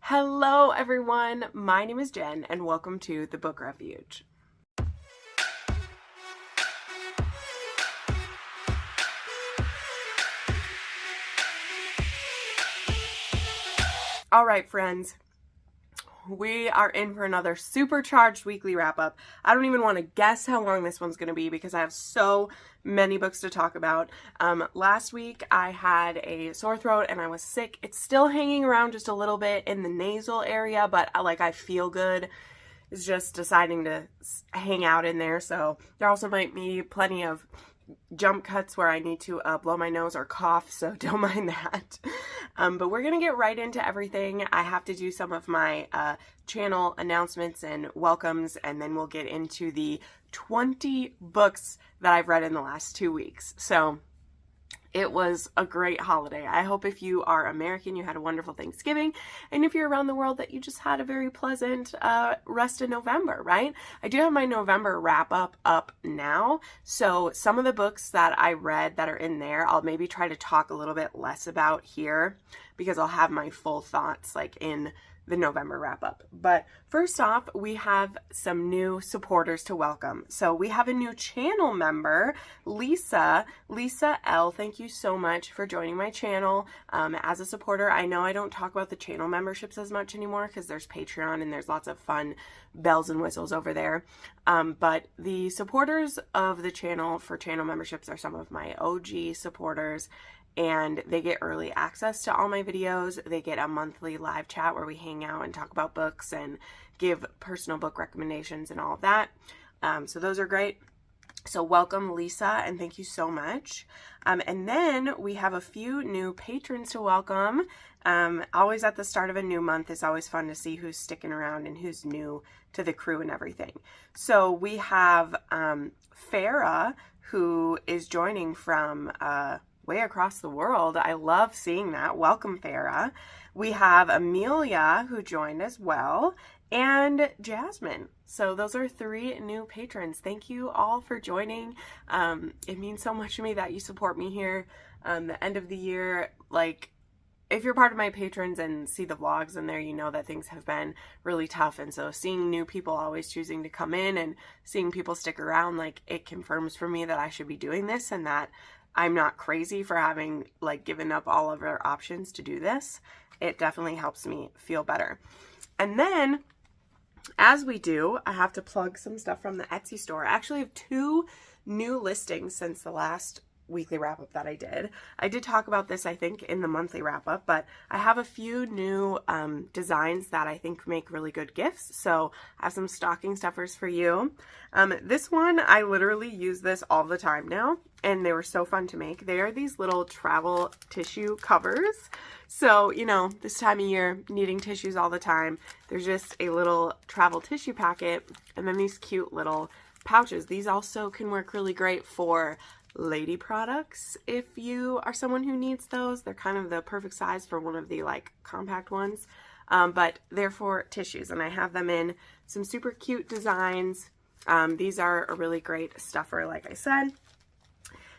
Hello everyone, my name is Jen and welcome to the Book Refuge. Alright friends, we are in for another supercharged weekly wrap-up. I don't even want to guess how long this one's going to be because I have so many books to talk about. Last week I had a sore throat and I was sick. It's still hanging around just a little bit in the nasal area, but I feel good. It's just deciding to hang out in there. So there also might be plenty of jump cuts where I need to blow my nose or cough, so don't mind that. But we're gonna get right into everything. I have to do some of my channel announcements and welcomes, and then we'll get into the 20 books that I've read in the last 2 weeks. So it was a great holiday. I hope if you are American, you had a wonderful Thanksgiving. And if you're around the world, that you just had a very pleasant rest of November, right? I do have my November wrap up now. So some of the books that I read that are in there, I'll maybe try to talk a little bit less about here because I'll have my full thoughts like in the November wrap up. But first off, we have some new supporters to welcome. So we have a new channel member, Lisa L. Thank you so much for joining my channel as a supporter. I know I don't talk about the channel memberships as much anymore because there's Patreon and there's lots of fun bells and whistles over there. But the supporters of the channel for channel memberships are some of my OG supporters, and they get early access to all my videos. They get a monthly live chat where we hang out and talk about books and give personal book recommendations and all of that. So those are great. So welcome Lisa, and thank you so much. And then we have a few new patrons to welcome. Always at the start of a new month, it's always fun to see who's sticking around and who's new to the crew and everything. So we have Sera, who is joining from way across the world. I love seeing that. Welcome, Sera. We have Amelia, who joined as well, and Jasmine. So those are 3 new patrons. Thank you all for joining. It means so much to me that you support me here. The end of the year, like, if you're part of my patrons and see the vlogs in there, you know that things have been really tough. And so seeing new people always choosing to come in and seeing people stick around, like, it confirms for me that I should be doing this and that I'm not crazy for having like given up all of our options to do this. It definitely helps me feel better. And then as we do, I have to plug some stuff from the Etsy store. I actually have 2 new listings since the last weekly wrap-up that I did. I did talk about this, I think, in the monthly wrap-up, but I have a few new designs that I think make really good gifts. So I have some stocking stuffers for you. This one, I literally use this all the time now, and they were so fun to make. They are these little travel tissue covers. So, you know, this time of year, needing tissues all the time, there's just a little travel tissue packet, and then these cute little pouches. These also can work really great for lady products if you are someone who needs those. They're kind of the perfect size for one of the like compact ones, but they're for tissues, and I have them in some super cute designs. These are a really great stuffer, like I said.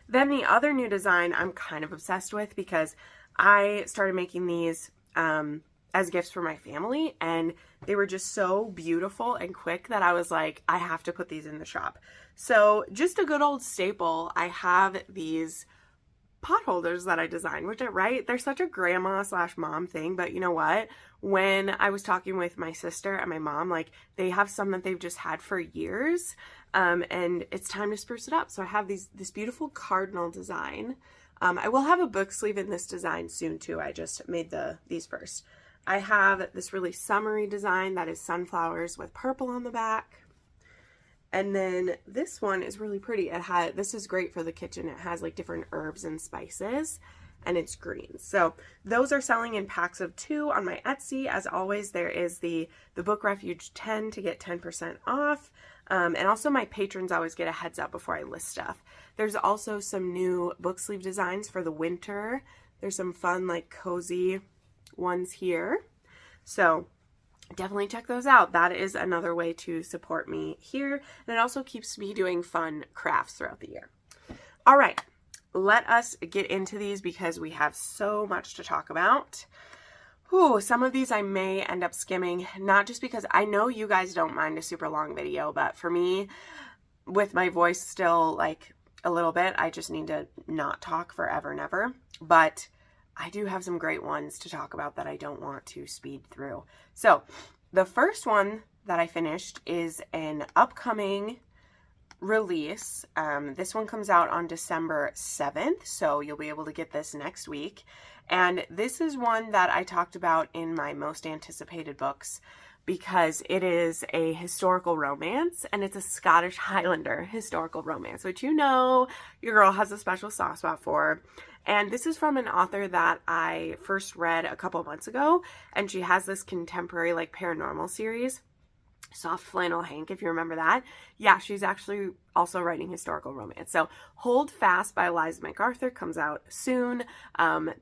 Then the other new design I'm kind of obsessed with because I started making these as gifts for my family, and they were just so beautiful and quick that I was like, I have to put these in the shop. So just a good old staple, I have these pot holders that I designed, which right, they're such a grandma / mom thing, but you know what? When I was talking with my sister and my mom, like they have some that they've just had for years, and it's time to spruce it up. So I have this beautiful cardinal design. I will have a book sleeve in this design soon too. I just made these first. I have this really summery design that is sunflowers with purple on the back. And then this one is really pretty. This is great for the kitchen. It has like different herbs and spices, and it's green. So those are selling in packs of 2 on my Etsy. As always, there is the Book Refuge 10 to get 10% off. And also my patrons always get a heads up before I list stuff. There's also some new book sleeve designs for the winter. There's some fun like cozy ones here. So definitely check those out. That is another way to support me here. And it also keeps me doing fun crafts throughout the year. All right, let us get into these because we have so much to talk about. Some of these I may end up skimming, not just because I know you guys don't mind a super long video, but for me, with my voice still like a little bit, I just need to not talk forever and ever. But I do have some great ones to talk about that I don't want to speed through. So the first one that I finished is an upcoming release. This one comes out on December 7th, so you'll be able to get this next week. And this is one that I talked about in my most anticipated books because it is a historical romance, and it's a Scottish Highlander historical romance, which you know your girl has a special soft spot for. And this is from an author that I first read a couple months ago, and she has this contemporary like paranormal series, Soft Flannel Hank, if you remember that. Yeah, she's actually also writing historical romance. So Hold Fast by Eliza MacArthur comes out soon.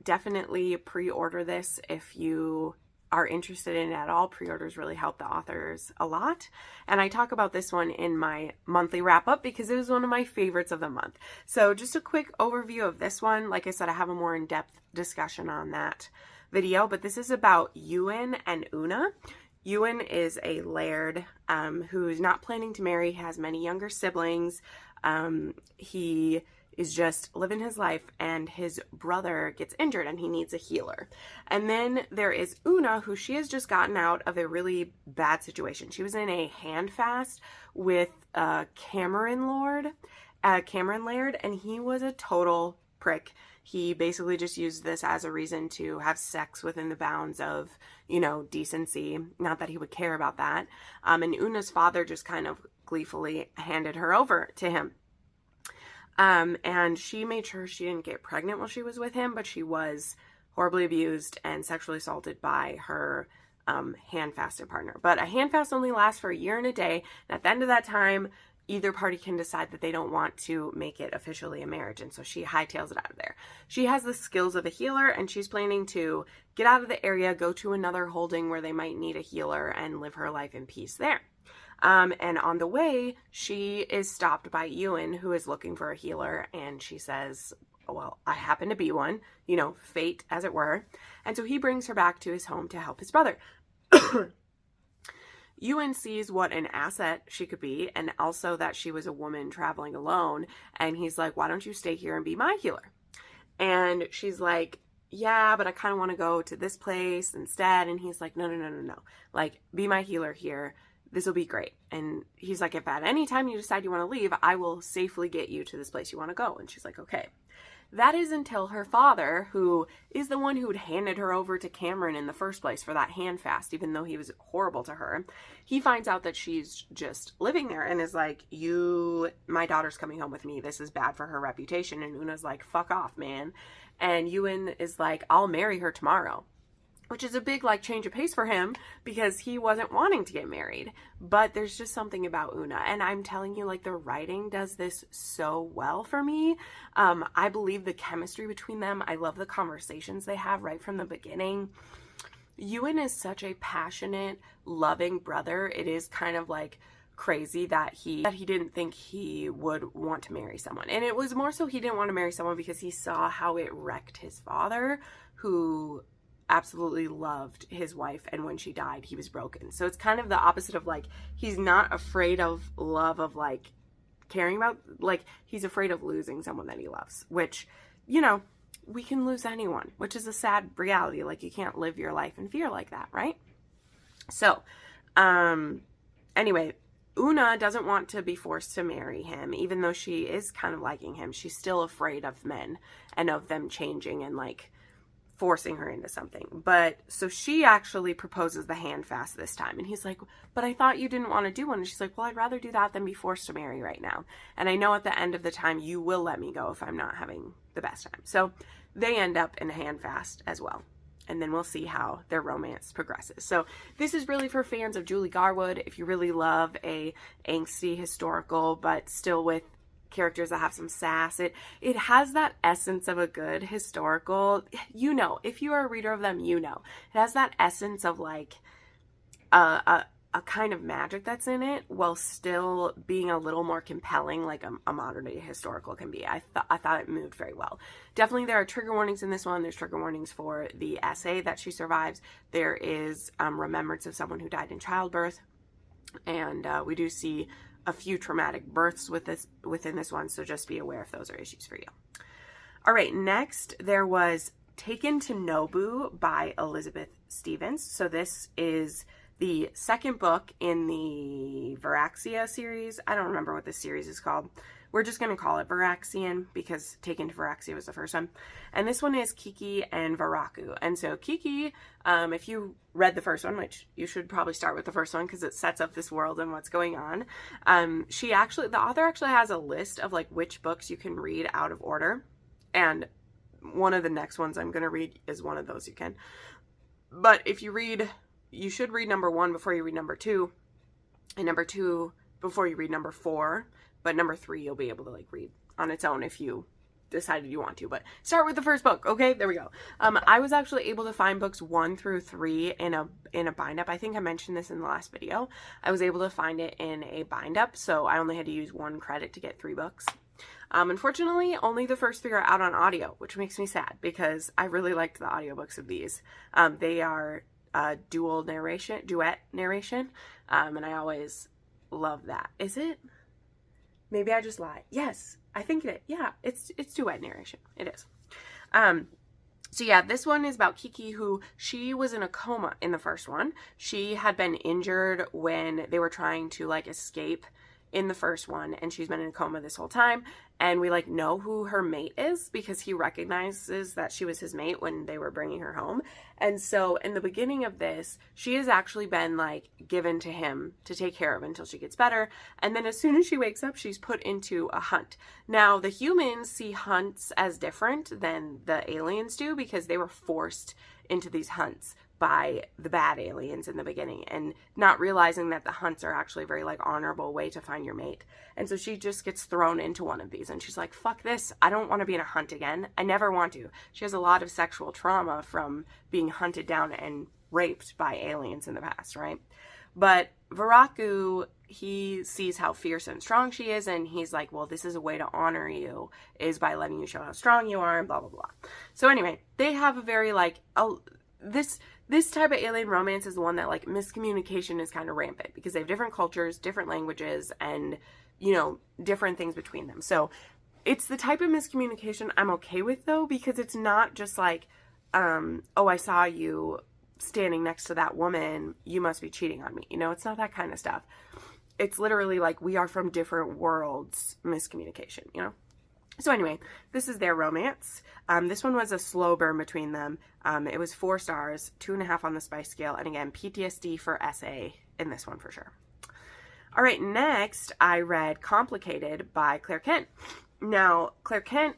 Definitely pre-order this if you are interested in it at all. Pre-orders really help the authors a lot. And I talk about this one in my monthly wrap-up because it was one of my favorites of the month. So just a quick overview of this one. Like I said, I have a more in-depth discussion on that video, but this is about Youre and Una. Youre is a laird who's not planning to marry, has many younger siblings. He is just living his life, and his brother gets injured and he needs a healer. And then there is Una, who she has just gotten out of a really bad situation. She was in a handfast with Cameron Laird, and he was a total prick. He basically just used this as a reason to have sex within the bounds of, you know, decency. Not that he would care about that. And Una's father just kind of gleefully handed her over to him. And she made sure she didn't get pregnant while she was with him, but she was horribly abused and sexually assaulted by her hand-fasted partner. But a hand-fast only lasts for a year and a day. And at the end of that time, either party can decide that they don't want to make it officially a marriage, and so she hightails it out of there. She has the skills of a healer, and she's planning to get out of the area, go to another holding where they might need a healer, and live her life in peace there. And on the way, she is stopped by Youre, who is looking for a healer, and she says, well, I happen to be one, you know, fate as it were. And so he brings her back to his home to help his brother. Youre sees what an asset she could be, and also that she was a woman traveling alone, and he's like, why don't you stay here and be my healer? And she's like, yeah, but I kind of want to go to this place instead. And he's like, no. Like, be my healer here. This will be great. And he's like, if at any time you decide you want to leave, I will safely get you to this place you want to go. And she's like, okay. That is until her father, who is the one who'd handed her over to Cameron in the first place for that handfast, even though he was horrible to her, he finds out that she's just living there and is like, my daughter's coming home with me. This is bad for her reputation. And Una's like, fuck off, man. And Youre is like, I'll marry her tomorrow. Which is a big like change of pace for him because he wasn't wanting to get married. But there's just something about Una, and I'm telling you, like, the writing does this so well for me. I believe the chemistry between them. I love the conversations they have right from the beginning. Youre is such a passionate, loving brother. It is kind of like crazy that he didn't think he would want to marry someone. And it was more so he didn't want to marry someone because he saw how it wrecked his father, who absolutely loved his wife, and when she died he was broken. So it's kind of the opposite of like, he's not afraid of love, of like caring about, like, he's afraid of losing someone that he loves, which, you know, we can lose anyone, which is a sad reality. Like, you can't live your life in fear like that, right? So anyway, Una doesn't want to be forced to marry him, even though she is kind of liking him. She's still afraid of men and of them changing and like forcing her into something. But so she actually proposes the handfast this time, and he's like, but I thought you didn't want to do one. And she's like, well, I'd rather do that than be forced to marry right now, and I know at the end of the time you will let me go if I'm not having the best time. So they end up in a handfast as well, and then we'll see how their romance progresses. So this is really for fans of Julie Garwood. If you really love a angsty historical but still with characters that have some sass, it has that essence of a good historical. You know, if you are a reader of them, you know it has that essence of like a a kind of magic that's in it while still being a little more compelling, like a modern day historical can be. I thought it moved very well. Definitely there are trigger warnings in this one. There's trigger warnings for the essay that she survives. There is remembrance of someone who died in childbirth, and we do see a few traumatic births within this one, so just be aware if those are issues for you. All right, next there was Taken to Noou by Elizabeth Stevens. So this is the second book in the Varaxia series. I don't remember what this series is called. We're just going to call it Varaxian because Taken to Varaxia was the first one. And this one is Kiki and Varaku. And so Kiki, if you read the first one, which you should probably start with the first one because it sets up this world and what's going on. The author actually has a list of like which books you can read out of order. And one of the next ones I'm going to read is one of those you can. But if you should read number 1 before you read number 2, and number 2 before you read number 4, but number 3 you'll be able to like read on its own if you decided you want to. But start with the first book, okay? There we go. I was actually able to find books 1 through 3 in a bind up. I think I mentioned this in the last video. I was able to find it in a bind up, so I only had to use 1 credit to get 3 books. Unfortunately, only the first 3 are out on audio, which makes me sad because I really liked the audiobooks of these. They are duet narration, and I always love that. Is it? Maybe I just lied. Yes, I think it is. Yeah, it's duet narration. It is. So yeah, this one is about Kiki, who she was in a coma in the first one. She had been injured when they were trying to like escape in the first one, and she's been in a coma this whole time, and we like know who her mate is because he recognizes that she was his mate when they were bringing her home. And so in the beginning of this, she has actually been like given to him to take care of until she gets better, and then as soon as she wakes up, she's put into a hunt. Now the humans see hunts as different than the aliens do because they were forced into these hunts by the bad aliens in the beginning, and not realizing that the hunts are actually a very like honorable way to find your mate. And so she just gets thrown into one of these and she's like, fuck this, I don't want to be in a hunt again. I never want to. She has a lot of sexual trauma from being hunted down and raped by aliens in the past, right? But Varaku, he sees how fierce and strong she is, and he's like, well, this is a way to honor you, is by letting you show how strong you are, and blah blah blah. So anyway, they have a very like this type of alien romance is the one that like miscommunication is kind of rampant because they have different cultures, different languages, and you know, different things between them. So it's the type of miscommunication I'm okay with though, because it's not just like, oh, I saw you standing next to that woman, you must be cheating on me. You know, it's not that kind of stuff. It's literally like we are from different worlds miscommunication, you know? So anyway, this is their romance. This one was a slow burn between them. It was 4 stars, 2.5 on the spice scale, and again, PTSD for essay in this one for sure. All right, next I read Complicated by Claire Kent. Now, Claire Kent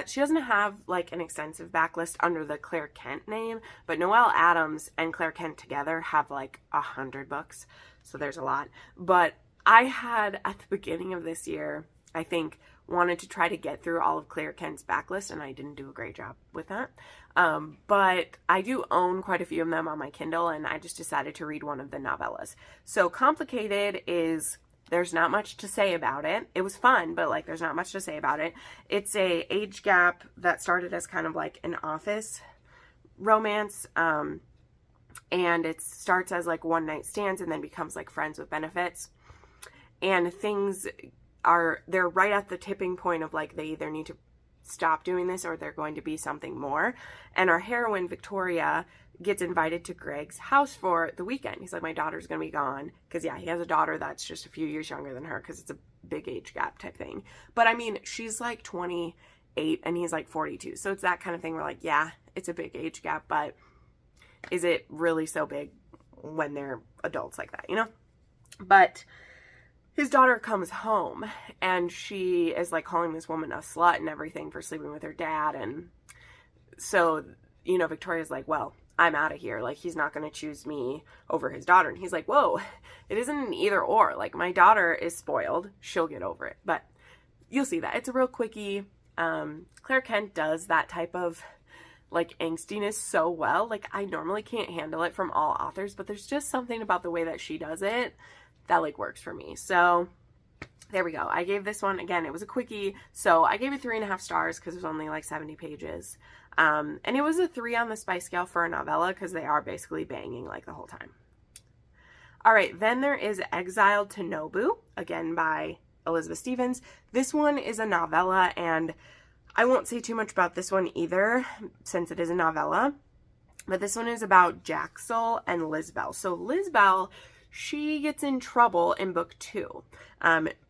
she doesn't have like an extensive backlist under the Claire Kent name, but Noelle Adams and Claire Kent together have like 100 books, so there's a lot. But I had, at the beginning of this year, I think, wanted to try to get through all of Claire Kent's backlist, and I didn't do a great job with that. But I do own quite a few of them on my Kindle, and I just decided to read one of the novellas. So Complicated is, there's not much to say about it. It was fun, but like there's not much to say about it. It's a age gap that started as kind of like an office romance, and it starts as like one night stands and then becomes like friends with benefits. And they're right at the tipping point of like they either need to stop doing this or they're going to be something more. And our heroine, Victoria, gets invited to Greg's house for the weekend. He's like, my daughter's going to be gone. Because yeah, he has a daughter that's just a few years younger than her because it's a big age gap type thing. But I mean, she's like 28 and he's like 42. So it's that kind of thing where like, yeah, it's a big age gap, but is it really so big when they're adults like that, you know? But his daughter comes home and she is like calling this woman a slut and everything for sleeping with her dad. And so, you know, Victoria's like, well, I'm out of here. Like, he's not going to choose me over his daughter. And he's like, whoa, it isn't an either or. Like, my daughter is spoiled. She'll get over it. But you'll see that. It's a real quickie. Claire Kent does that type of like angstiness so well. Like I normally can't handle it from all authors, but there's just something about the way that she does it that like works for me. So there we go. I gave this one, again, it was a quickie, so I gave it 3.5 stars because it was only like 70 pages. And it was a 3 on the spice scale for a novella because they are basically banging like the whole time. All right, then there is Exiled to Noou, again by Elizabeth Stevens. This one is a novella, and I won't say too much about this one either since it is a novella, but this one is about Jaxel and Lisbel. So Lisbel, she gets in trouble in book 2.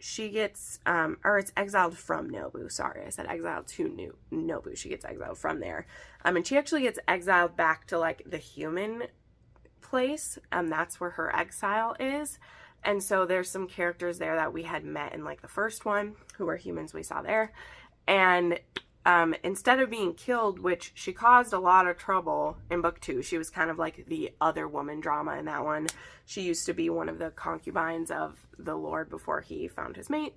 She gets, or it's exiled from Noou. Sorry, I said exiled to Noou. She gets exiled from there. And she actually gets exiled back to like the human place, and that's where her exile is. And so there's some characters there that we had met in like the first one who were humans we saw there. And instead of being killed, which she caused a lot of trouble in book 2, she was kind of like the other woman drama in that one. She used to be one of the concubines of the Lord before he found his mate.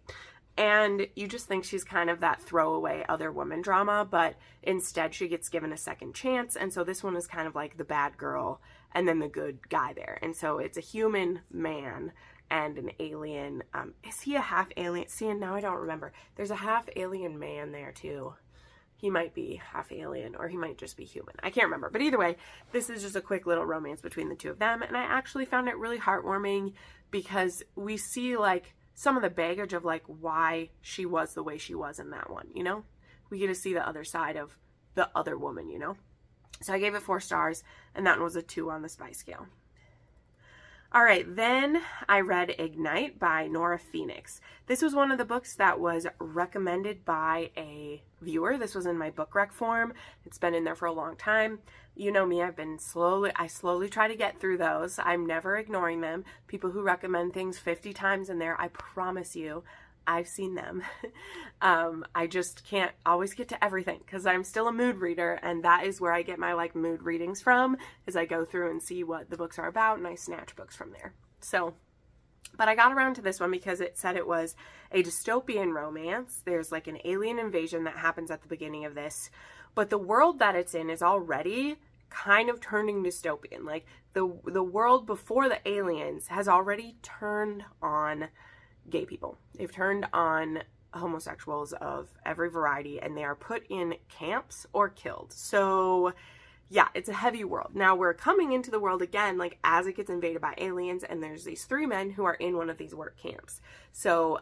And you just think she's kind of that throwaway other woman drama, but instead she gets given a second chance. And so this one is kind of like the bad girl and then the good guy there. And so it's a human man and an alien. Is he a half alien? See, and now I don't remember. There's a half alien man there too. He might be half alien or he might just be human. I can't remember. But either way, this is just a quick little romance between the two of them. And I actually found it really heartwarming because we see like some of the baggage of like why she was the way she was in that one, you know? We get to see the other side of the other woman, you know? So I gave it 4 stars, and that one was a 2 on the spice scale. All right, then I read Ignite by Nora Phoenix. This was one of the books that was recommended by a viewer. This was in my book rec form. It's been in there for a long time. You know me, I slowly try to get through those. I'm never ignoring them. People who recommend things 50 times in there, I promise you, I've seen them. I just can't always get to everything because I'm still a mood reader, and that is where I get my like mood readings from, is I go through and see what the books are about and I snatch books from there. So, but I got around to this one because it said it was a dystopian romance. There's like an alien invasion that happens at the beginning of this, but the world that it's in is already kind of turning dystopian. Like the world before the aliens has already turned on gay people. They've turned on homosexuals of every variety, and they are put in camps or killed. So yeah, it's a heavy world. Now we're coming into the world again, like as it gets invaded by aliens, and there's these 3 men who are in one of these work camps. So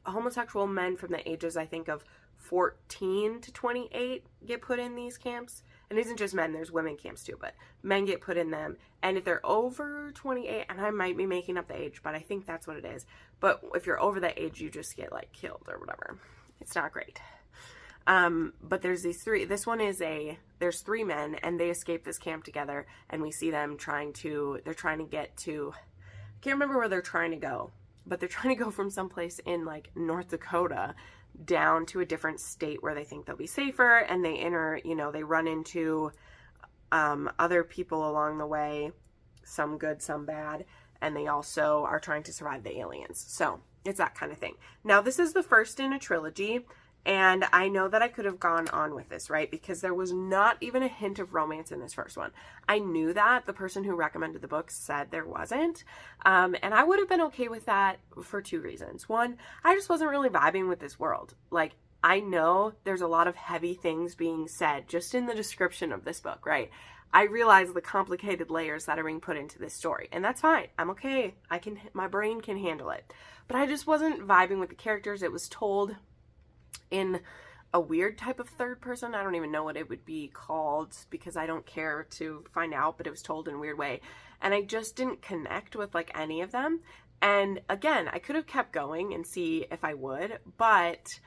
homosexual men from the ages, I think, of 14 to 28 get put in these camps. And it isn't just men, there's women camps too, but men get put in them. And if they're over 28, and I might be making up the age, but I think that's what it is. But if you're over that age, you just get like killed or whatever. It's not great. But there's these 3, this one is there's 3 men, and they escape this camp together, and we see them they're trying to get to, I can't remember where they're trying to go, but they're trying to go from someplace in like North Dakota down to a different state where they think they'll be safer, and they run into other people along the way, some good, some bad, and they also are trying to survive the aliens. So it's that kind of thing. Now this is the first in a trilogy, and I know that I could have gone on with this, right? Because there was not even a hint of romance in this first one. I knew that. The person who recommended the book said there wasn't. And I would have been okay with that for 2 reasons. One, I just wasn't really vibing with this world. Like, I know there's a lot of heavy things being said just in the description of this book, right? I realize the complicated layers that are being put into this story, and that's fine. I'm okay. My brain can handle it. But I just wasn't vibing with the characters. It was told in a weird type of third person. I don't even know what it would be called because I don't care to find out, but it was told in a weird way. And I just didn't connect with like any of them. And again, I could have kept going and see if I would, but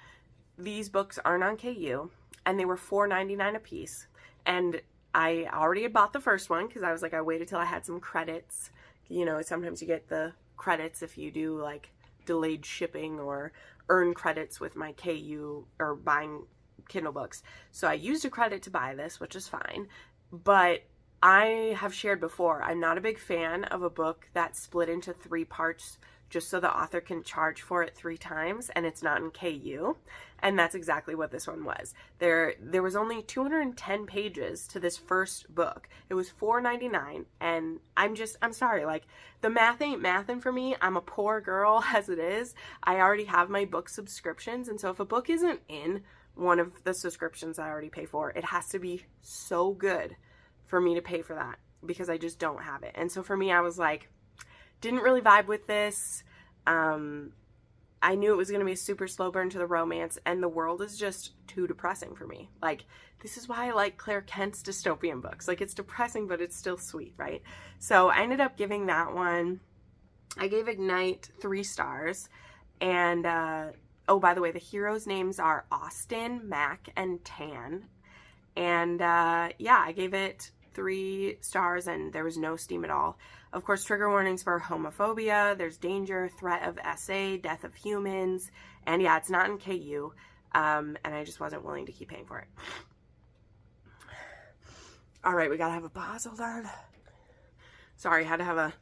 these books aren't on KU, and they were $4.99 a piece. And I already had bought the first one because I was like, I waited till I had some credits. You know, sometimes you get the credits if you do like delayed shipping or earn credits with my KU or buying Kindle books. So I used a credit to buy this, which is fine. But I have shared before, I'm not a big fan of a book that's split into 3 parts just so the author can charge for it 3 times and it's not in KU. And that's exactly what this one was. There was only 210 pages to this first book. It was $4.99, and I'm sorry, like, the math ain't mathin' for me. I'm a poor girl as it is. I already have my book subscriptions, and so if a book isn't in one of the subscriptions I already pay for, it has to be so good for me to pay for that, because I just don't have it. And so for me, I was like, didn't really vibe with this. I knew it was going to be a super slow burn to the romance, and the world is just too depressing for me. Like, this is why I like Claire Kent's dystopian books. Like, it's depressing, but it's still sweet, right? So I ended up giving that one, I gave Ignite 3 stars. And, oh, by the way, the heroes' names are Austin, Mac, and Tan. And, yeah, I gave it 3 stars, and there was no steam at all. Of course, trigger warnings for homophobia, there's danger, threat of SA, death of humans, and yeah, it's not in KU, and I just wasn't willing to keep paying for it. All right, we gotta have a pause, hold on. Sorry, had to have a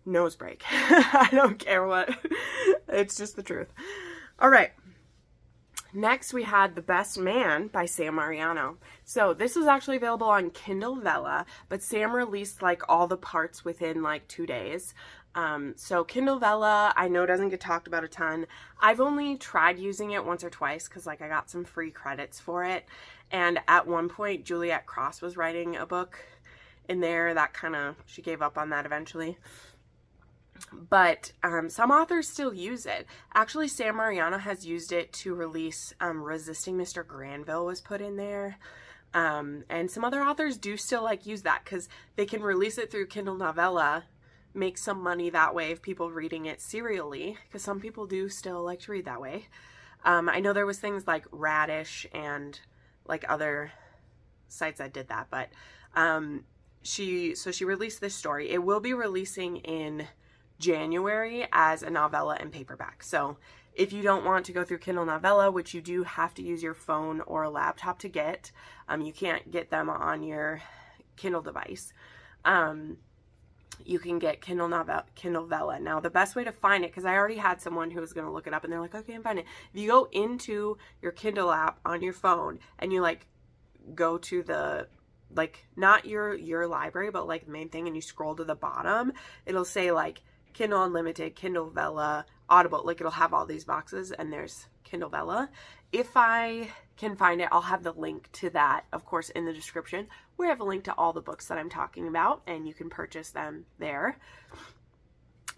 nose break. I don't care what, it's just the truth. All right. Next, we had The Best Man by Sam Mariano. So this was actually available on Kindle Vella, but Sam released like all the parts within like 2 days. So Kindle Vella, I know doesn't get talked about a ton. I've only tried using it once or twice because like I got some free credits for it. And at one point, Juliet Cross was writing a book in there that she gave up on that eventually. But some authors still use it. Actually, Sam Mariano has used it to release Resisting Mr. Granville was put in there. And some other authors do still like use that because they can release it through Kindle Novella, make some money that way of people reading it serially, because some people do still like to read that way. I know there was things like Radish and like other sites that did that, but she released this story. It will be releasing in January as a novella and paperback. So if you don't want to go through Kindle Novella, which you do have to use your phone or a laptop to get, you can't get them on your Kindle device. You can get Kindle Vella. Now, the best way to find it, because I already had someone who was going to look it up and they're like, okay, I can't find it. If you go into your Kindle app on your phone and you like go to the, like, not your library, but like the main thing, and you scroll to the bottom, it'll say like Kindle Unlimited, Kindle Vella, Audible. Like, it'll have all these boxes and there's Kindle Vella. If I can find it, I'll have the link to that, of course, in the description, where I have a link to all the books that I'm talking about, and you can purchase them there.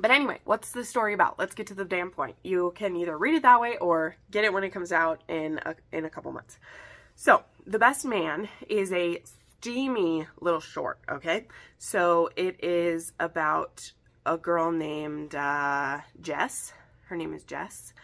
But anyway, what's the story about? Let's get to the damn point. You can either read it that way or get it when it comes out in a couple months. So, The Best Man is a steamy little short, okay? So, it is about a girl named Jess. Her name is Jess.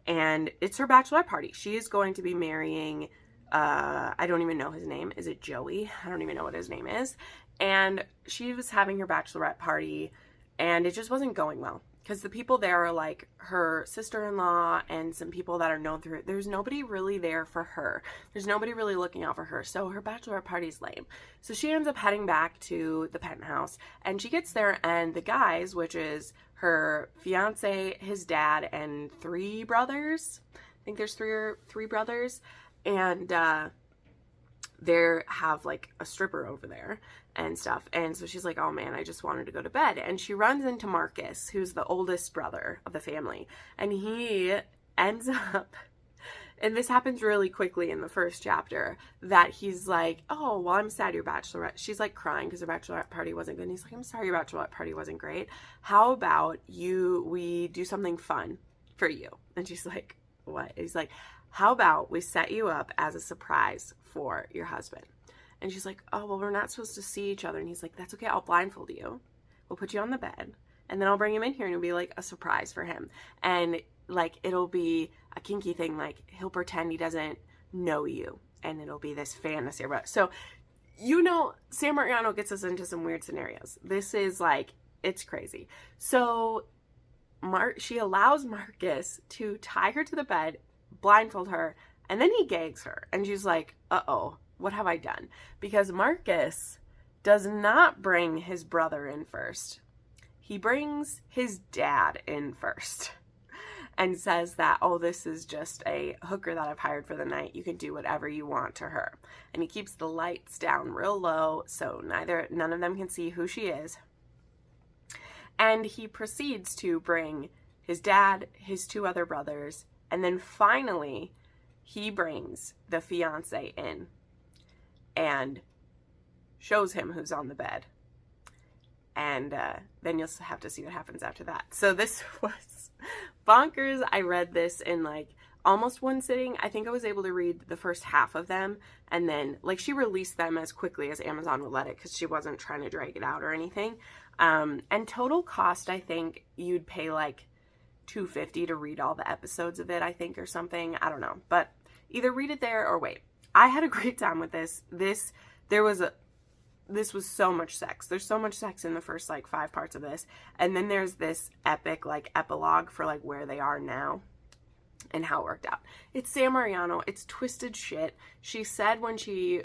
And it's her bachelorette party. She is going to be marrying, I don't even know his name. Is it Joey? I don't even know what his name is. And she was having her bachelorette party, and it just wasn't going well. Because the people there are like her sister-in-law and some people that are known through it. There's nobody really there for her. There's nobody really looking out for her. So her bachelorette party's lame. So she ends up heading back to the penthouse, and she gets there, and the guys, which is her fiance, his dad, and 3 brothers. I think there's three brothers. And they have like a stripper over there and stuff. And so she's like, oh man, I just wanted to go to bed. And she runs into Marcus, who's the oldest brother of the family. And he ends up, and this happens really quickly in the first chapter, that he's like, oh, well, I'm sad your bachelorette. She's like crying because her bachelorette party wasn't good. And he's like, I'm sorry your bachelorette party wasn't great. How about we do something fun for you? And she's like, what? And he's like, how about we set you up as a surprise for your husband? And she's like, oh, well, we're not supposed to see each other. And he's like, that's okay. I'll blindfold you. We'll put you on the bed. And then I'll bring him in here and it'll be like a surprise for him. And like, it'll be a kinky thing. Like, he'll pretend he doesn't know you. And it'll be this fantasy about it. So, you know, Sam Mariano gets us into some weird scenarios. This is like, it's crazy. So she allows Marcus to tie her to the bed, blindfold her, and then he gags her. And she's like, uh-oh, what have I done? Because Marcus does not bring his brother in first. he brings his dad in first and says that, oh, this is just a hooker that I've hired for the night. You can do whatever you want to her. And he keeps the lights down real low so none of them can see who she is. And he proceeds to bring his dad, his two other brothers, and then finally he brings the fiance in and shows him who's on the bed. And then you'll have to see what happens after that. So this was bonkers. I read this in like almost one sitting. I think I was able to read the first half of them. And then like she released them as quickly as Amazon would let it because she wasn't trying to drag it out or anything. And total cost, I think you'd pay like $2.50 to read all the episodes of it, I think, or something. I don't know. But either read it there or wait. I had a great time with this. This was so much sex. There's so much sex in the first like 5 parts of this. And then there's this epic like epilogue for like where they are now and how it worked out. It's Sam Mariano. It's twisted shit. She said when she,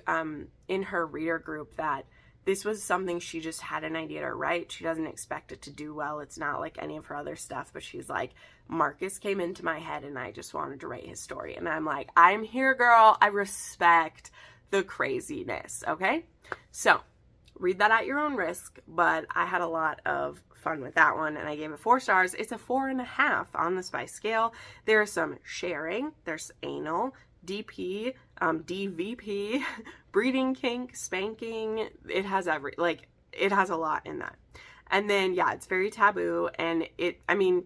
in her reader group that this was something she just had an idea to write. She doesn't expect it to do well. It's not like any of her other stuff, but she's like, Marcus came into my head and I just wanted to write his story. And I'm like, I'm here, girl. I respect the craziness. Okay. So read that at your own risk, but I had a lot of fun with that one and I gave it 4 stars. It's a 4.5 on the spice scale. There's some sharing, there's anal, DP, DVP, breeding kink, spanking. It has it has a lot in that. And then, yeah, it's very taboo and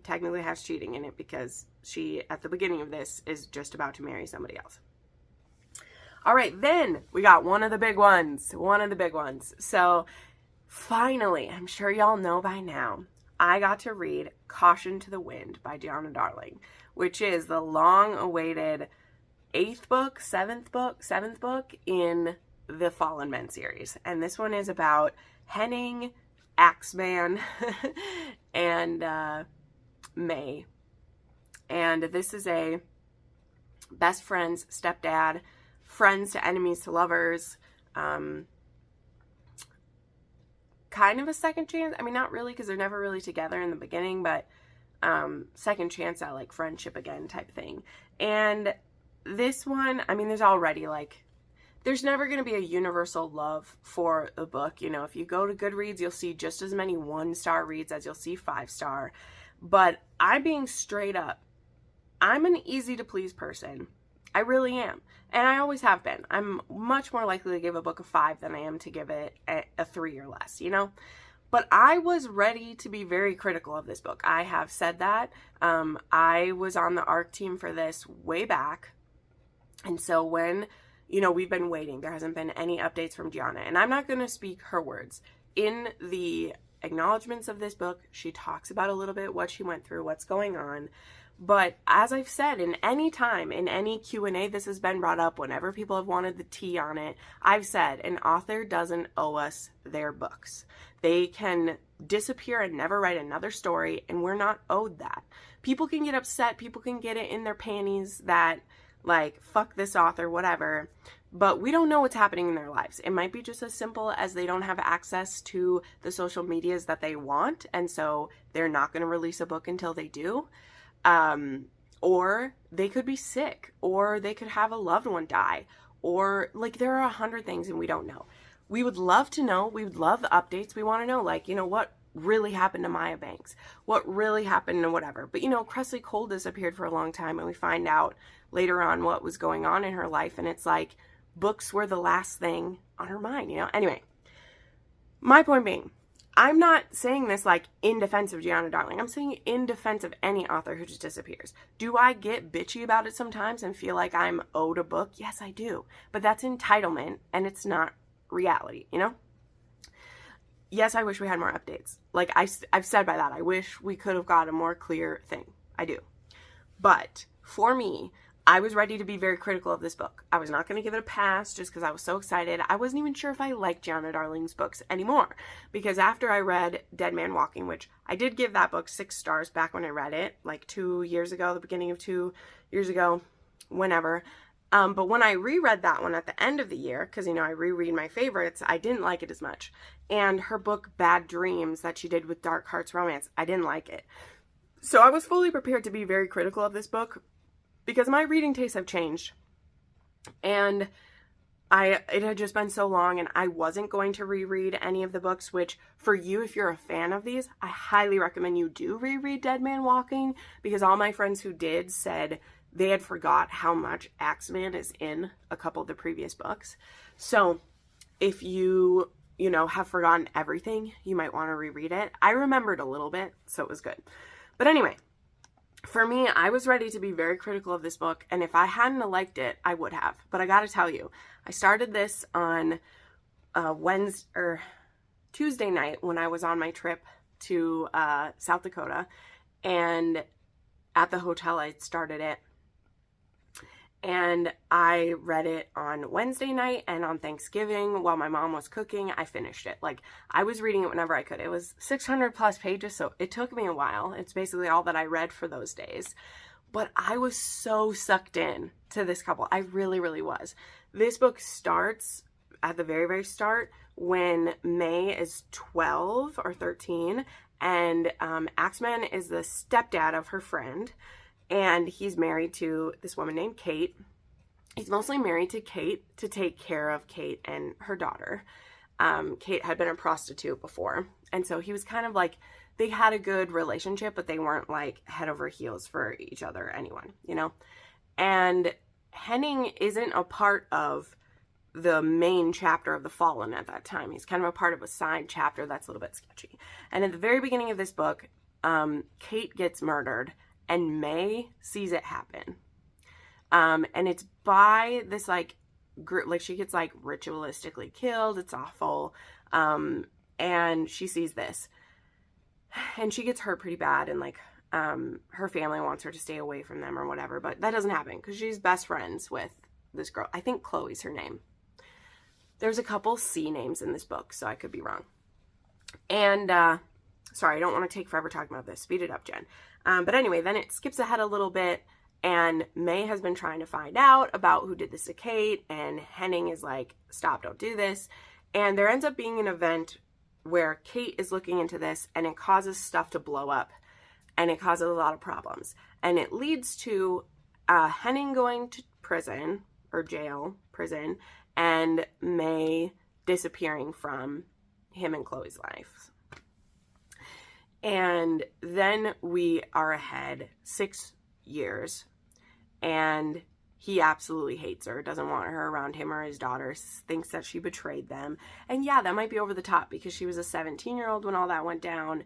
technically has cheating in it because she, at the beginning of this, is just about to marry somebody else. All right, then we got one of the big ones. So finally, I'm sure y'all know by now, I got to read Caution to the Wind by Gianna Darling, which is the long-awaited 7th book in the Fallen Men series. And this one is about Henning, Axeman, and May. And this is a best friends, stepdad, friends to enemies to lovers, kind of a second chance. I mean, not really, because they're never really together in the beginning, but second chance at like friendship again type thing. And this one, I mean, there's already like, there's never going to be a universal love for a book. You know, if you go to Goodreads, you'll see just as many 1-star reads as you'll see 5-star. But I'm being straight up, I'm an easy to please person. I really am. And I always have been. I'm much more likely to give a book a 5 than I am to give it a 3 or less, you know? But I was ready to be very critical of this book. I have said that. I was on the ARC team for this way back. And so when, you know, we've been waiting, there hasn't been any updates from Gianna. And I'm not going to speak her words. In the acknowledgments of this book, she talks about a little bit what she went through, what's going on. But as I've said, in any time, in any Q&A, this has been brought up whenever people have wanted the tea on it. I've said an author doesn't owe us their books. They can disappear and never write another story, and we're not owed that. People can get upset. People can get it in their panties that, like, fuck this author, whatever. But we don't know what's happening in their lives. It might be just as simple as they don't have access to the social medias that they want, and so they're not going to release a book until they do. Or they could be sick, or they could have a loved one die, or like there are 100 things and we don't know. We would love to know. We would love the updates. We want to know, like, you know, what really happened to Maya Banks, what really happened and whatever. But, you know, Cressley Cole disappeared for a long time and we find out later on what was going on in her life. And it's like books were the last thing on her mind, you know? Anyway, my point being, I'm not saying this like in defense of Gianna Darling. I'm saying in defense of any author who just disappears. Do I get bitchy about it sometimes and feel like I'm owed a book? Yes, I do. But that's entitlement and it's not reality, you know? Yes, I wish we had more updates. Like I've said by that, I wish we could have got a more clear thing. I do. But for me, I was ready to be very critical of this book. I was not going to give it a pass just because I was so excited. I wasn't even sure if I liked Gianna Darling's books anymore. Because after I read Dead Man Walking, which I did give that book 6 stars back when I read it, like 2 years ago, the beginning of 2 years ago, whenever. But when I reread that one at the end of the year, because, you know, I reread my favorites, I didn't like it as much. And her book, Bad Dreams, that she did with Dark Hearts Romance, I didn't like it. So I was fully prepared to be very critical of this book because my reading tastes have changed. And it had just been so long, and I wasn't going to reread any of the books, which for you, if you're a fan of these, I highly recommend you do reread Dead Man Walking, because all my friends who did said they had forgot how much Axeman is in a couple of the previous books. So if you know, have forgotten everything, you might want to reread it. I remembered a little bit, so it was good. But anyway, for me, I was ready to be very critical of this book, and if I hadn't liked it, I would have. But I gotta tell you, I started this on Tuesday night when I was on my trip to South Dakota, and at the hotel I started it, and I read it on Wednesday night, and on Thanksgiving while my mom was cooking, I finished it. Like, I was reading it whenever I could. It was 600 plus pages, so it took me a while. It's basically all that I read for those days. But I was so sucked in to this couple. I really, really was. This book starts at the very, very start when May is 12 or 13, and Axeman is the stepdad of her friend. And he's married to this woman named Kate. He's mostly married to Kate to take care of Kate and her daughter. Kate had been a prostitute before. And so he was kind of like, they had a good relationship, but they weren't like head over heels for each other, anyone, you know? And Henning isn't a part of the main chapter of The Fallen at that time. He's kind of a part of a side chapter that's a little bit sketchy. And at the very beginning of this book, Kate gets murdered, and May sees it happen. And it's by this like group, like she gets like ritualistically killed. It's awful. And she sees this, and she gets hurt pretty bad. And like, her family wants her to stay away from them or whatever, but that doesn't happen because she's best friends with this girl. I think Chloe's her name. There's a couple C names in this book, so I could be wrong. And, sorry, I don't want to take forever talking about this. Speed it up, Jen. But anyway, then it skips ahead a little bit, and May has been trying to find out about who did this to Kate, and Henning is like, stop, don't do this. And there ends up being an event where Kate is looking into this, and it causes stuff to blow up, and it causes a lot of problems. And it leads to Henning going to prison, or jail, prison, and May disappearing from him and Chloe's life. And then we are ahead 6 years, and he absolutely hates her, doesn't want her around him or his daughters, thinks that she betrayed them. And yeah, that might be over the top because she was a 17-year-old when all that went down,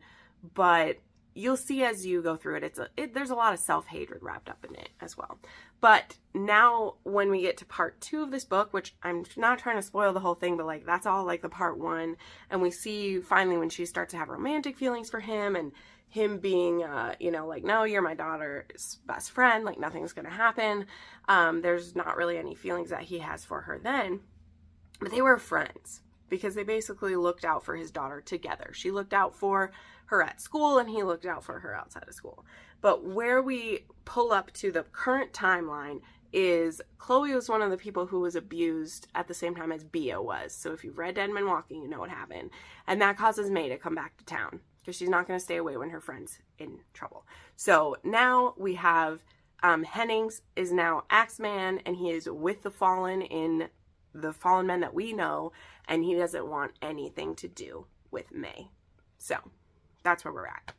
but you'll see as you go through it, there's a lot of self-hatred wrapped up in it as well. But now when we get to part 2 of this book, which I'm not trying to spoil the whole thing, but like that's all like the part 1, and we see finally when she starts to have romantic feelings for him, and him being, you know, like, no, you're my daughter's best friend, like nothing's gonna happen. There's not really any feelings that he has for her then, but they were friends because they basically looked out for his daughter together. She looked out for her at school, and he looked out for her outside of school. But where we pull up to the current timeline is Chloe was one of the people who was abused at the same time as Bia was. So if you've read Dead Man Walking, you know what happened. And that causes May to come back to town because she's not going to stay away when her friend's in trouble. So now we have Hennings is now Axeman, and he is with the Fallen in the Fallen Men that we know, and he doesn't want anything to do with May. So that's where we're at.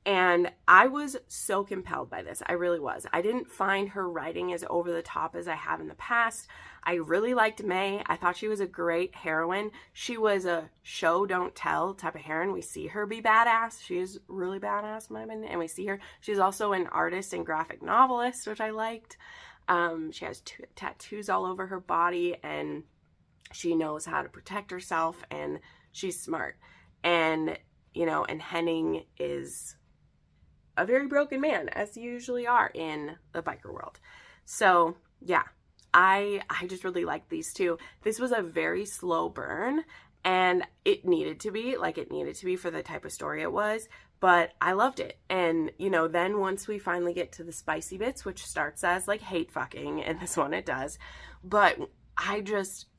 And I was so compelled by this. I really was. I didn't find her writing as over the top as I have in the past. I really liked May. I thought she was a great heroine. She was a show, don't tell type of heroine. We see her be badass. She is really badass, in my opinion. And we see her. She's also an artist and graphic novelist, which I liked. She has tattoos all over her body, and she knows how to protect herself, and she's smart. And, you know, and Henning is a very broken man, as you usually are in the biker world. So yeah, I just really liked these two. This was a very slow burn, And it needed to be, like, it needed to be for the type of story it was, but I loved it. And, you know, then once we finally get to the spicy bits, which starts as, like, hate fucking, and this one it does, but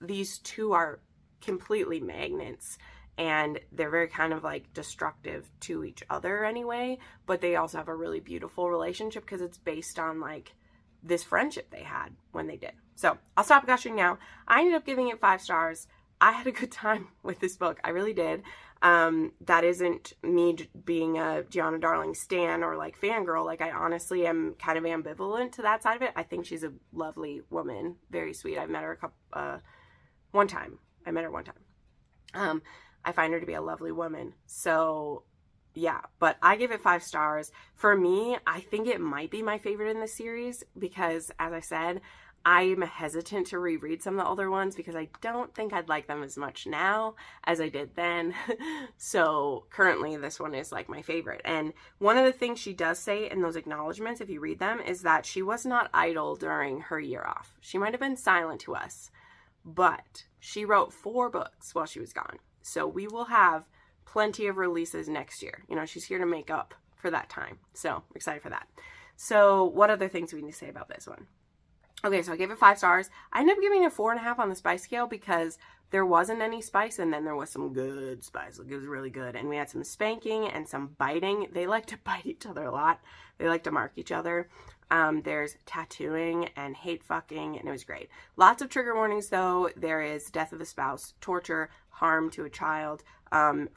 these two are completely magnets, and they're very kind of, like, destructive to each other anyway, but they also have a really beautiful relationship because it's based on, like, this friendship they had when they did. So I'll stop gushing now. I ended up giving it 5 stars. I had a good time with this book. I really did. That isn't me being a Gianna Darling stan or, like, fangirl. Like, I honestly am kind of ambivalent to that side of it. I think she's a lovely woman. Very sweet. I've met her one time. I met her one time. I find her to be a lovely woman. So, yeah. But I give it 5 stars. For me, I think it might be my favorite in the series because, as I said, I'm hesitant to reread some of the older ones because I don't think I'd like them as much now as I did then. So currently this one is, like, my favorite. And one of the things she does say in those acknowledgments, if you read them, is that she was not idle during her year off. She might have been silent to us, but she wrote 4 books while she was gone. So we will have plenty of releases next year. You know, she's here to make up for that time. So I'm excited for that. So what other things do we need to say about this one? Okay, so I gave it 5 stars. I ended up giving it a 4.5 on the spice scale because there wasn't any spice, and then there was some good spice. Like, it was really good. And we had some spanking and some biting. They like to bite each other a lot. They like to mark each other. There's tattooing and hate fucking, and it was great. Lots of trigger warnings, though. There is death of a spouse, torture, harm to a child,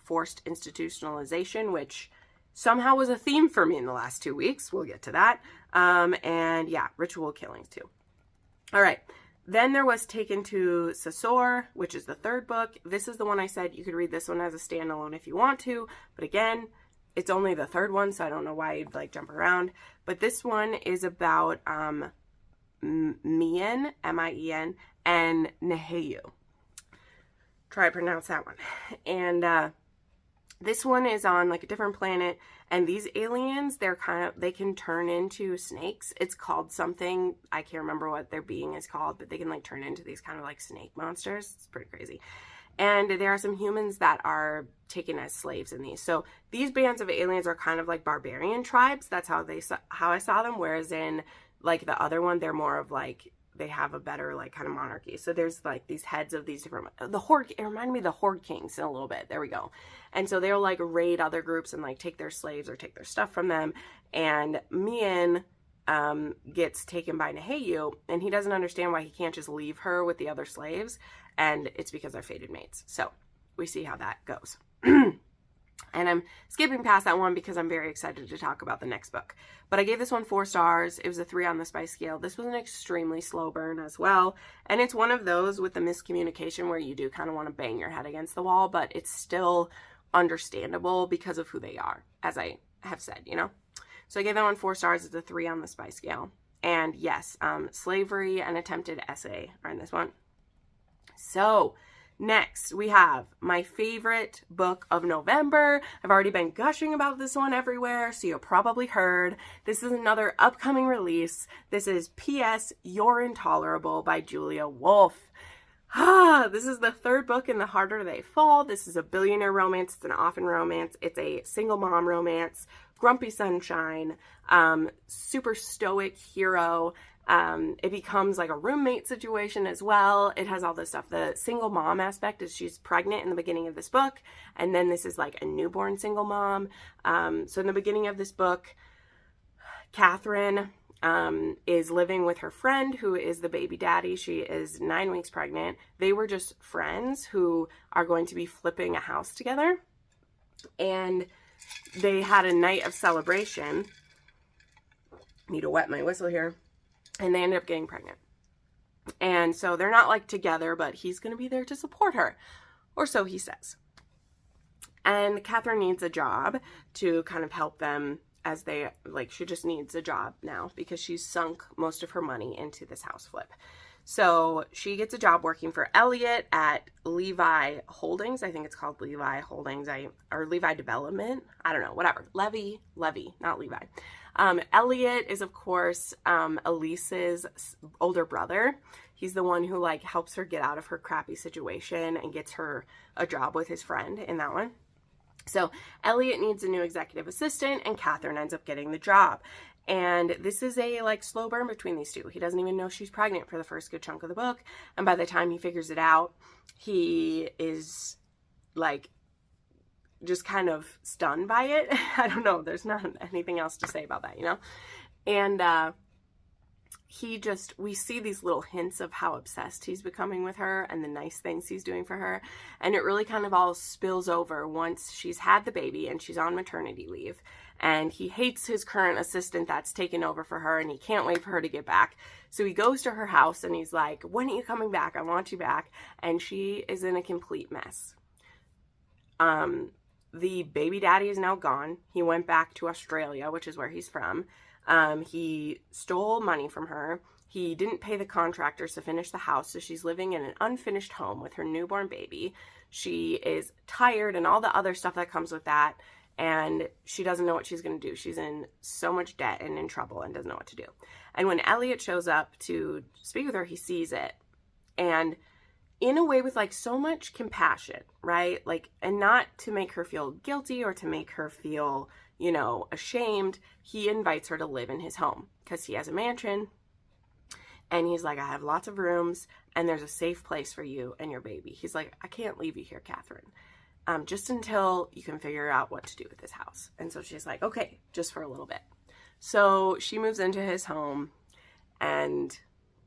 forced institutionalization, which somehow was a theme for me in the last 2 weeks. We'll get to that. And yeah, ritual killings, too. All right, then there was Taken to Sasor, which is the 3rd book. This is the one I said you could read this one as a standalone if you want to, but again, it's only the 3rd one, so I don't know why you'd, like, jump around. But this one is about Mien, M-I-E-N, and Noou. Try to pronounce that one. And this one is on, like, a different planet, and these aliens, they can turn into snakes. It's called something, I can't remember what their being is called, but they can, like, turn into these kind of, like, snake monsters. It's pretty crazy. And there are some humans that are taken as slaves in these. So these bands of aliens are kind of like barbarian tribes. That's how I saw them. Whereas in, like, the other one, they're more of, like, they have a better, like, kind of monarchy. So there's, like, these heads of these different, it reminded me of the Horde Kings in a little bit. There we go. And so they'll, like, raid other groups and, like, take their slaves or take their stuff from them. And Mien gets taken by Noou, and he doesn't understand why he can't just leave her with the other slaves. And it's because they're fated mates. So we see how that goes. And I'm skipping past that one because I'm very excited to talk about the next book. But I gave this one 4 stars. It was a 3 on the spice scale. This was an extremely slow burn as well. And it's one of those with the miscommunication where you do kind of want to bang your head against the wall, but it's still understandable because of who they are, as I have said, you know? So I gave that one 4 stars. It's a 3 on the spice scale. And yes, slavery and attempted essay are in this one. So next, we have my favorite book of November. I've already been gushing about this one everywhere, so you've probably heard. This is another upcoming release. This is P.S. You're Intolerable by Julia Wolfe. This is the 3rd book in The Harder They Fall. This is a billionaire romance. It's an orphan romance. It's a single mom romance. Grumpy sunshine. Super stoic hero. It becomes like a roommate situation as well. It has all this stuff. The single mom aspect is she's pregnant in the beginning of this book. And then this is like a newborn single mom. So in the beginning of this book, Catherine is living with her friend who is the baby daddy. She is 9 weeks pregnant. They were just friends who are going to be flipping a house together. And they had a night of celebration. Need to wet my whistle here. And they ended up getting pregnant. And so they're not, like, together, but he's going to be there to support her. Or so he says. And Catherine needs a job to kind of help them as they, like, she just needs a job now because she's sunk most of her money into this house flip. So she gets a job working for Elliot at Levi Holdings. I think it's called Levi Holdings, or Levi Development. I don't know, whatever. Levy, not Levi. Elliot is, of course, Elise's older brother. He's the one who like helps her get out of her crappy situation and gets her a job with his friend in that one. So Elliot needs a new executive assistant, and Catherine ends up getting the job. And this is a like slow burn between these two. He doesn't even know she's pregnant for the first good chunk of the book. And by the time he figures it out, he is like just kind of stunned by it. I don't know. There's not anything else to say about that, you know? And we see these little hints of how obsessed he's becoming with her and the nice things he's doing for her. And it really kind of all spills over once she's had the baby and she's on maternity leave. And he hates his current assistant that's taken over for her, and he can't wait for her to get back. So he goes to her house and he's like, when are you coming back? I want you back. And she is in a complete mess. The baby daddy is now gone. He went back to Australia, which is where he's from. He stole money from her. He didn't pay the contractors to finish the house, so she's living in an unfinished home with her newborn baby. She is tired and all the other stuff that comes with that, and she doesn't know what she's going to do. She's in so much debt and in trouble and doesn't know what to do. And when Elliot shows up to speak with her, he sees it, and in a way with like so much compassion, right? Like, and not to make her feel guilty or to make her feel, you know, ashamed, he invites her to live in his home because he has a mansion, and he's like, I have lots of rooms and there's a safe place for you and your baby. He's like, I can't leave you here, Catherine, just until you can figure out what to do with this house. And so she's like, okay, just for a little bit. So she moves into his home and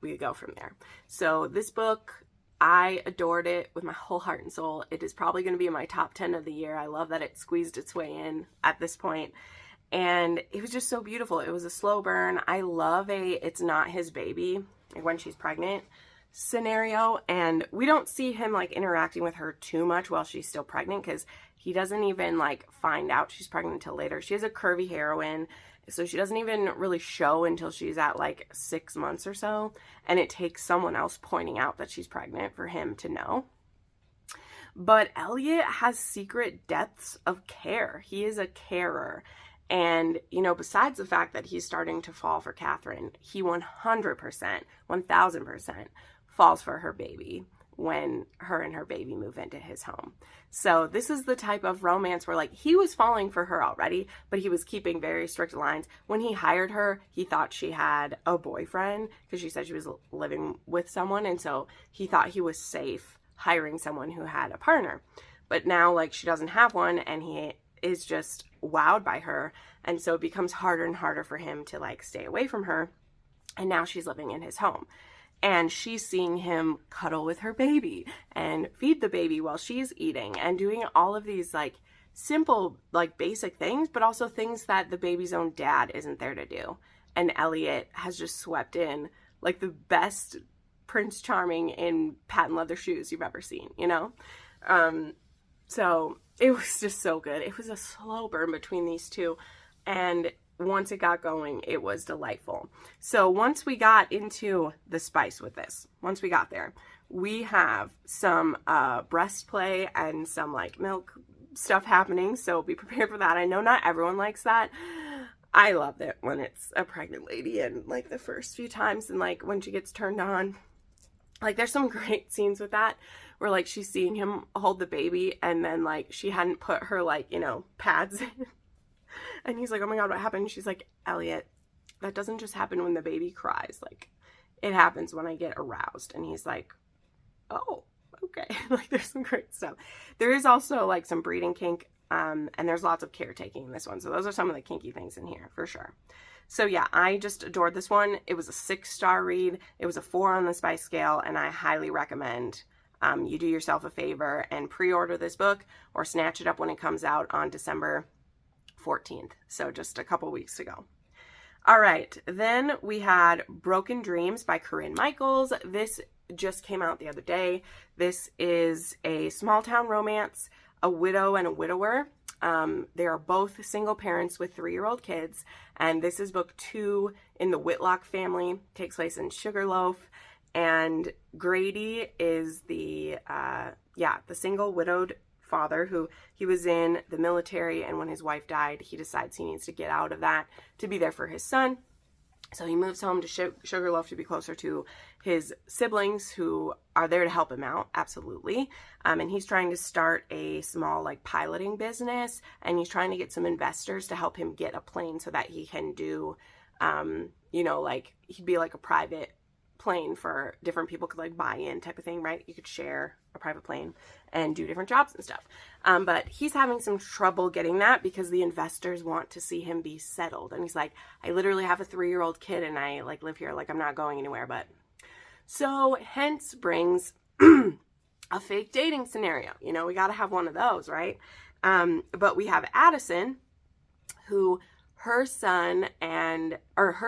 we go from there. So this book, I adored it with my whole heart and soul. It is probably going to be in my top 10 of the year. I love that it squeezed its way in at this point. And it was just so beautiful. It was a slow burn. I love it's not his baby, like when she's pregnant scenario. And we don't see him like interacting with her too much while she's still pregnant, because he doesn't even like find out she's pregnant until later. She has a curvy heroine, so she doesn't even really show until she's at like 6 months or so. And it takes someone else pointing out that she's pregnant for him to know. But Elliot has secret depths of care. He is a carer. And, you know, besides the fact that he's starting to fall for Catherine, he 100%, 1000% falls for her baby when her and her baby move into his home. So this is the type of romance where like he was falling for her already, but he was keeping very strict lines. When he hired her, he thought she had a boyfriend because she said she was living with someone. And so he thought he was safe hiring someone who had a partner. But now like she doesn't have one, and he is just wowed by her. And so it becomes harder and harder for him to like stay away from her. And now she's living in his home. And she's seeing him cuddle with her baby and feed the baby while she's eating, and doing all of these like simple, like basic things, but also things that the baby's own dad isn't there to do. And Elliot has just swept in like the best Prince Charming in patent leather shoes you've ever seen, you know? So it was just so good. It was a slow burn between these two. And once it got going, it was delightful. So once we got into the spice with this, once we got there, we have some breast play and some like milk stuff happening. So be prepared for that. I know not everyone likes that. I love it when it's a pregnant lady and like the first few times, and like when she gets turned on. Like there's some great scenes with that where like she's seeing him hold the baby, and then like she hadn't put her like, you know, pads in. And he's like, oh my God, what happened? And she's like, Elliot, that doesn't just happen when the baby cries. Like, it happens when I get aroused. And he's like, oh, okay. Like, there's some great stuff. There is also, like, some breeding kink, and there's lots of caretaking in this one. So those are some of the kinky things in here, for sure. So, yeah, I just adored this one. It was a 6-star read. It was a 4 on the spice scale, and I highly recommend you do yourself a favor and pre-order this book or snatch it up when it comes out on December 14th, so just a couple weeks to go. All right, then we had Broken Dreams by Corinne Michaels. This just came out the other day. This is a small town romance, a widow and a widower. They are both single parents with 3-year-old kids, and this is book 2 in the Whitlock family. Takes place in Sugarloaf, and Grady is the single widowed father who he was in the military, and when his wife died, he decides he needs to get out of that to be there for his son. So he moves home to Sugarloaf to be closer to his siblings who are there to help him out, absolutely. And he's trying to start a small like piloting business, and he's trying to get some investors to help him get a plane so that he can do, you know, like he'd be like a private plane for different people could like buy in type of thing, right? You could share a private plane and do different jobs and stuff. But he's having some trouble getting that because the investors want to see him be settled. And he's like, I literally have a 3-year-old kid and I like live here. Like I'm not going anywhere. But so hence brings a fake dating scenario. You know, we got to have one of those, right? But we have Addison, who her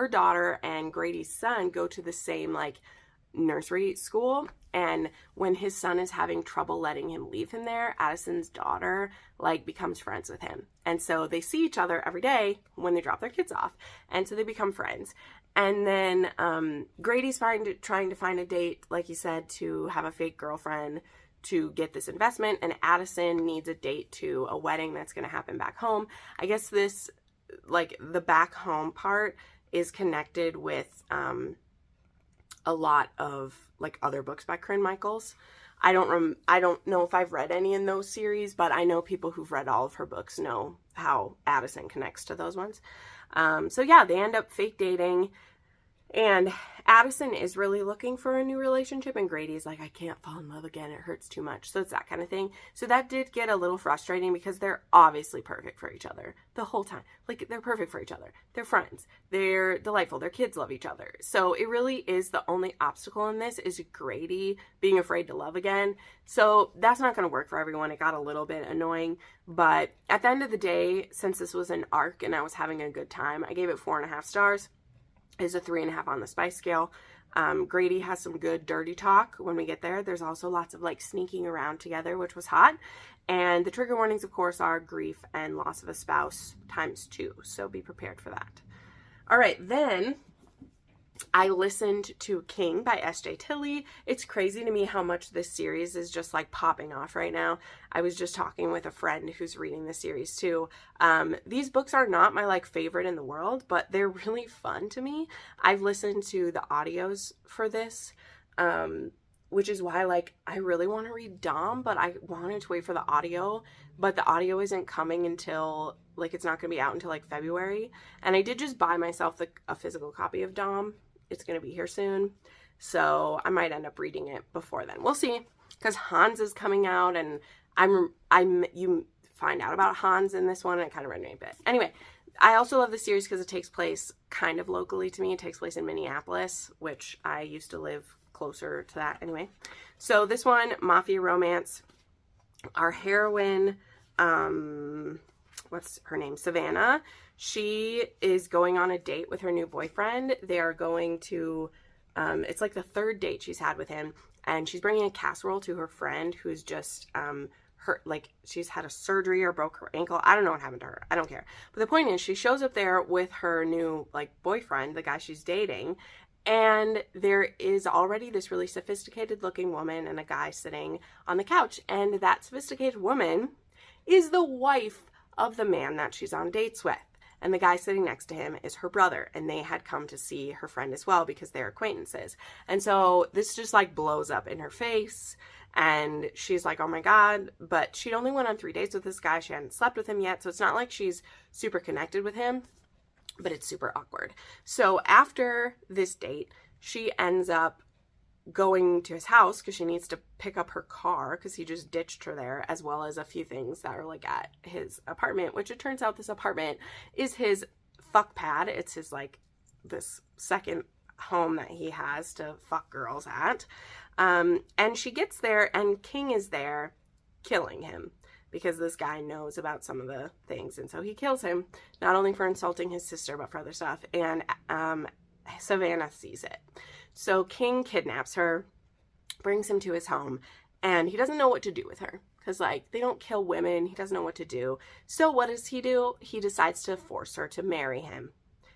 daughter and Grady's son go to the same like nursery school. And when his son is having trouble letting him leave him there, Addison's daughter like becomes friends with him. And so they see each other every day when they drop their kids off. And so they become friends. And then Grady's trying to find a date, like he said, to have a fake girlfriend to get this investment. And Addison needs a date to a wedding that's going to happen back home. I guess this, like the back home part is connected with a lot of like other books by Corinne Michaels. I don't know if I've read any in those series, but I know people who've read all of her books know how Addison connects to those ones. So yeah, they end up fake dating, and Addison is really looking for a new relationship, and Grady's like, I can't fall in love again. It hurts too much. So it's that kind of thing. So that did get a little frustrating because they're obviously perfect for each other the whole time. Like they're perfect for each other. They're friends. They're delightful. Their kids love each other. So it really is the only obstacle in this is Grady being afraid to love again. So that's not going to work for everyone. It got a little bit annoying, but at the end of the day, since this was an arc and I was having a good time, I gave it 4.5 stars. Is a 3.5 on the spice scale. Grady has some good dirty talk when we get there. There's also lots of like sneaking around together, which was hot. And the trigger warnings, of course, are grief and loss of a spouse ×2. So be prepared for that. All right, then I listened to King by S.J. Tilley. It's crazy to me how much this series is just like popping off right now. I was just talking with a friend who's reading the series too. These books are not my like favorite in the world, but they're really fun to me. I've listened to the audios for this, which is why like I really want to read Dom, but I wanted to wait for the audio, but the audio isn't coming until like it's not going to be out until like February. And I did just buy myself a physical copy of Dom. It's going to be here soon, so I might end up reading it before then. We'll see, because Hans is coming out, and you find out about Hans in this one, and it kind of read me a bit. Anyway, I also love the series because it takes place kind of locally to me. It takes place in Minneapolis, which I used to live closer to that anyway. So this one, mafia romance. Our heroine, what's her name? Savannah. She is going on a date with her new boyfriend. They are going to, it's like the 3rd date she's had with him. And she's bringing a casserole to her friend who's just, like she's had a surgery or broke her ankle. I don't know what happened to her. I don't care. But the point is she shows up there with her new like boyfriend, the guy she's dating. And there is already this really sophisticated looking woman and a guy sitting on the couch. And that sophisticated woman is the wife of the man that she's on dates with. And the guy sitting next to him is her brother. And they had come to see her friend as well because they're acquaintances. And so this just like blows up in her face. And she's like, oh my God. But she'd only went on 3 dates with this guy. She hadn't slept with him yet. So it's not like she's super connected with him. But it's super awkward. So after this date, she ends up going to his house because she needs to pick up her car because he just ditched her there, as well as a few things that are like at his apartment, which it turns out this apartment is his fuck pad. It's his like this second home that he has to fuck girls at. And she gets there and King is there killing him because this guy knows about some of the things. And so he kills him, not only for insulting his sister, but for other stuff. And Savannah sees it. So King kidnaps her, brings him to his home, and he doesn't know what to do with her. Because, like, they don't kill women. He doesn't know what to do. So what does he do? He decides to force her to marry him.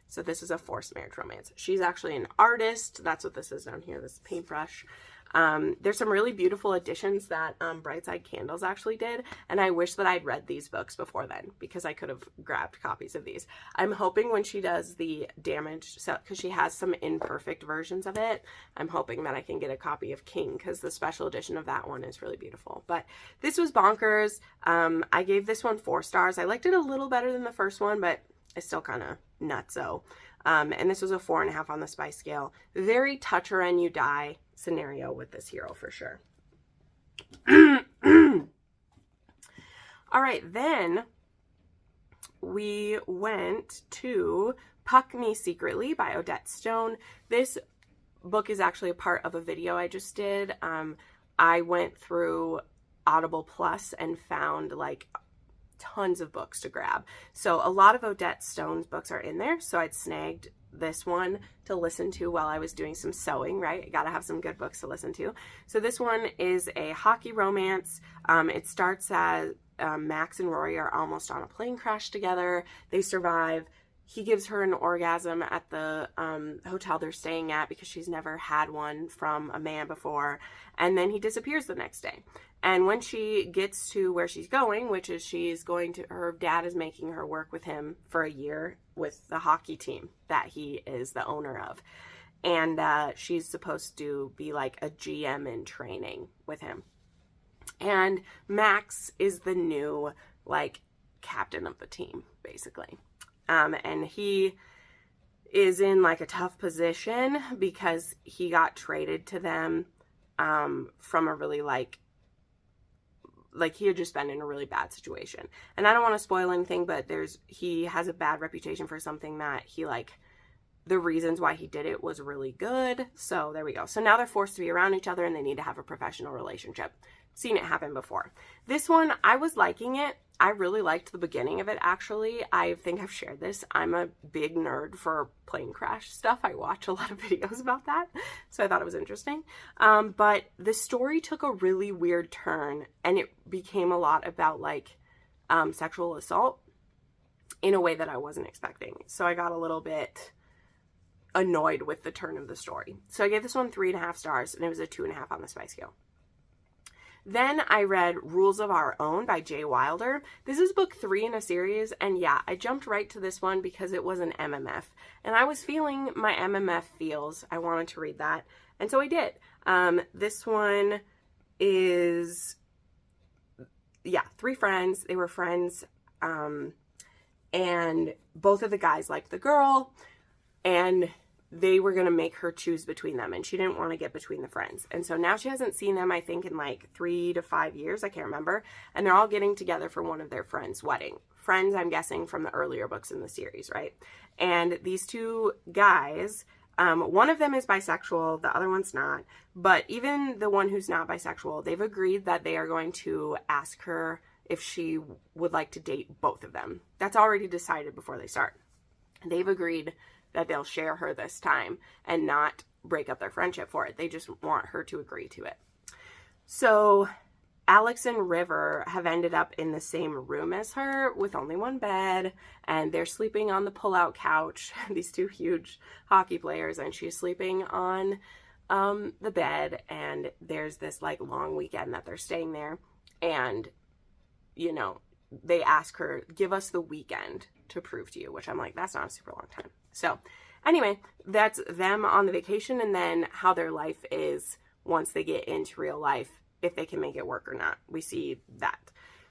So this is a forced marriage romance. She's actually an artist. That's what this is down here, this paintbrush. There's some really beautiful editions that Brightside Candles actually did, and I wish that I'd read these books before then because I could have grabbed copies of these. I'm hoping when she does the damaged, so because she has some imperfect versions of it, I'm hoping that I can get a copy of King because the special edition of that one is really beautiful. But this was bonkers. I gave this one 4 stars. I liked it a little better than the first one, but it's still kind of nutso. And this was a 4.5 on the spice scale. Very touch her and you die scenario with this hero for sure. All right, then we went to Puck Me Secretly by Odette Stone. This book is actually a part of a video I just did. I went through Audible Plus and found like tons of books to grab. So a lot of Odette Stone's books are in there. So I'd snagged this one to listen to while I was doing some sewing, right? I gotta have some good books to listen to. So this one is a hockey romance. It starts as Max and Rory are almost on a plane crash together. They survive. He gives her an orgasm at the hotel they're staying at because she's never had one from a man before. And then he disappears the next day. And when she gets to where she's going, which is her dad is making her work with him for a year with the hockey team that he is the owner of. And she's supposed to be like a GM in training with him. And Max is the new like captain of the team, basically. And he is in like a tough position because he got traded to them from a really like he had just been in a really bad situation. And I don't want to spoil anything, but he has a bad reputation for something that he like, the reasons why he did it was really good. So there we go. So now they're forced to be around each other and they need to have a professional relationship. Seen it happen before. This one, I was liking it. I really liked the beginning of it, actually. I think I've shared this. I'm a big nerd for plane crash stuff. I watch a lot of videos about that, so I thought it was interesting. But the story took a really weird turn, and it became a lot about, like, sexual assault in a way that I wasn't expecting. So I got a little bit annoyed with the turn of the story. So I gave this one 3.5 stars, and it was a 2.5 on the spice scale. Then I read Rules of Our Own by J. Wilder. This is book 3 in a series, and yeah, I jumped right to this one because it was an MMF. And I was feeling my MMF feels. I wanted to read that, and so I did. This one is, yeah, 3 friends. They were friends, and both of the guys liked the girl, and they were going to make her choose between them, and she didn't want to get between the friends. And so now she hasn't seen them, I think, in like 3 to 5 years. I can't remember. And they're all getting together for one of their friends' wedding. Friends, I'm guessing, from the earlier books in the series, right? And these 2 guys, one of them is bisexual, the other one's not. But even the one who's not bisexual, they've agreed that they are going to ask her if she would like to date both of them. That's already decided before they start. They've agreed that they'll share her this time and not break up their friendship for it. They just want her to agree to it. So Alex and River have ended up in the same room as her with only one bed, and they're sleeping on the pull-out couch, these 2 huge hockey players, and she's sleeping on the bed, and there's this like long weekend that they're staying there, and you know, they ask her, give us the weekend to prove to you, which I'm like, that's not a super long time. So anyway, that's them on the vacation, and then how their life is once they get into real life, if they can make it work or not. We see that.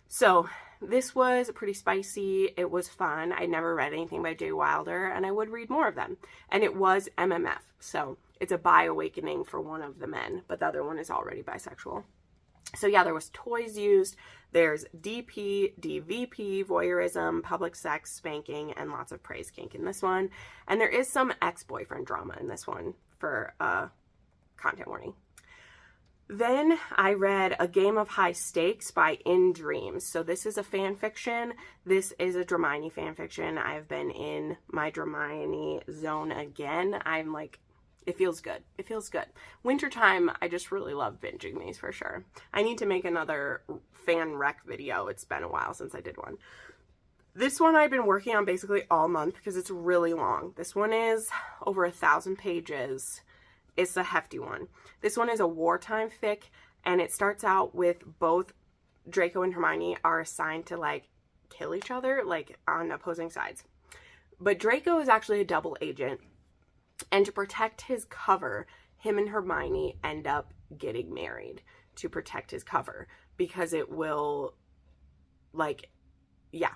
So this was pretty spicy. It was fun. I never read anything by J. Wilder, and I would read more of them. And it was MMF, so it's a bi-awakening for one of the men, but the other one is already bisexual. So yeah, there was toys used. There's DP, DVP, voyeurism, public sex, spanking, and lots of praise kink in this one. And there is some ex-boyfriend drama in this one for content warning. Then I read A Game of High Stakes by In Dreams. So this is a fan fiction. This is a Dramini fan fiction. I've been in my Dramini zone again. I'm like, it feels good. It feels good. Wintertime, I just really love binging these for sure. I need to make another fan rec video. It's been a while since I did one. This one I've been working on basically all month because it's really long. This one is over 1,000 pages. it's a hefty one. This one is a wartime fic, and it starts out with both Draco and Hermione are assigned to like kill each other, like on opposing sides. But Draco is actually a double agent, and to protect his cover, him and Hermione end up getting married to protect his cover, because it will, like, yeah.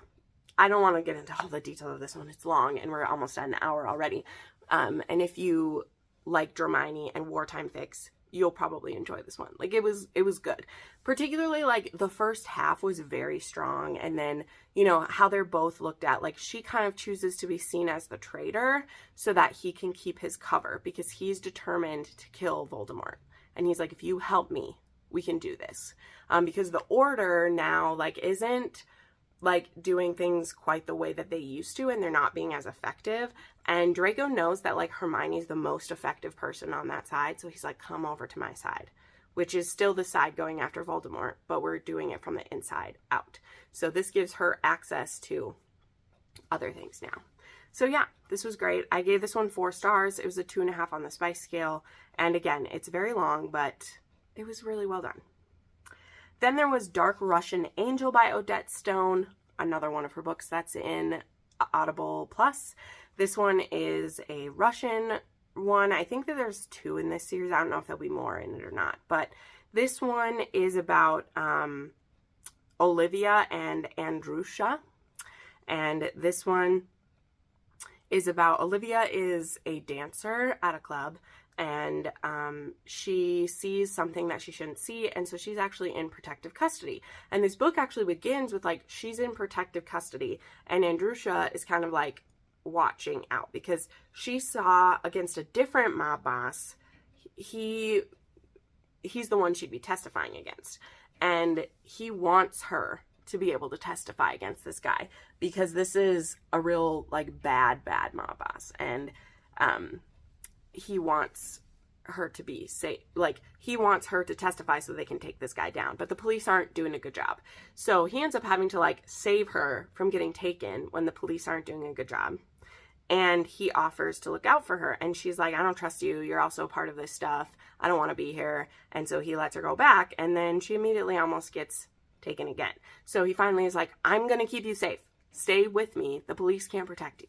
I don't want to get into all the detail of this one. It's long, and we're almost at an hour already. And if you like Hermione and wartime fics, you'll probably enjoy this one. Like, it was good. Particularly, like, the first half was very strong, and then, you know, how they're both looked at. Like, she kind of chooses to be seen as the traitor so that he can keep his cover, because he's determined to kill Voldemort. And he's like, if you help me, we can do this. Because the Order now, like, isn't, like, doing things quite the way that they used to, and they're not being as effective. And Draco knows that, like, Hermione's the most effective person on that side, so he's like, come over to my side, which is still the side going after Voldemort, but we're doing it from the inside out. So this gives her access to other things now. So yeah, this was great. I gave this one 4 stars. It was a 2.5 on the spice scale. And again, it's very long, but it was really well done. Then there was Dark Russian Angel by Odette Stone, another one of her books that's in Audible Plus. This one is a Russian one. I think that there's 2 in this series. I don't know if there'll be more in it or not. But this one is about Olivia and Andrusha. And this one is about Olivia is a dancer at a club. And she sees something that she shouldn't see, and so she's actually in protective custody. And this book actually begins with, like, she's in protective custody, and Andrusha is kind of, like, watching out, because she saw against a different mob boss, he's the one she'd be testifying against. And he wants her to be able to testify against this guy, because this is a real, like, bad mob boss. And, he wants her to be safe. Like, he wants her to testify so they can take this guy down. But the police aren't doing a good job. So he ends up having to, like, save her from getting taken when the police aren't doing a good job. And he offers to look out for her. And she's like, I don't trust you. You're also part of this stuff. I don't want to be here. And so he lets her go back. And then she immediately almost gets taken again. So he finally is like, I'm going to keep you safe. Stay with me. The police can't protect you.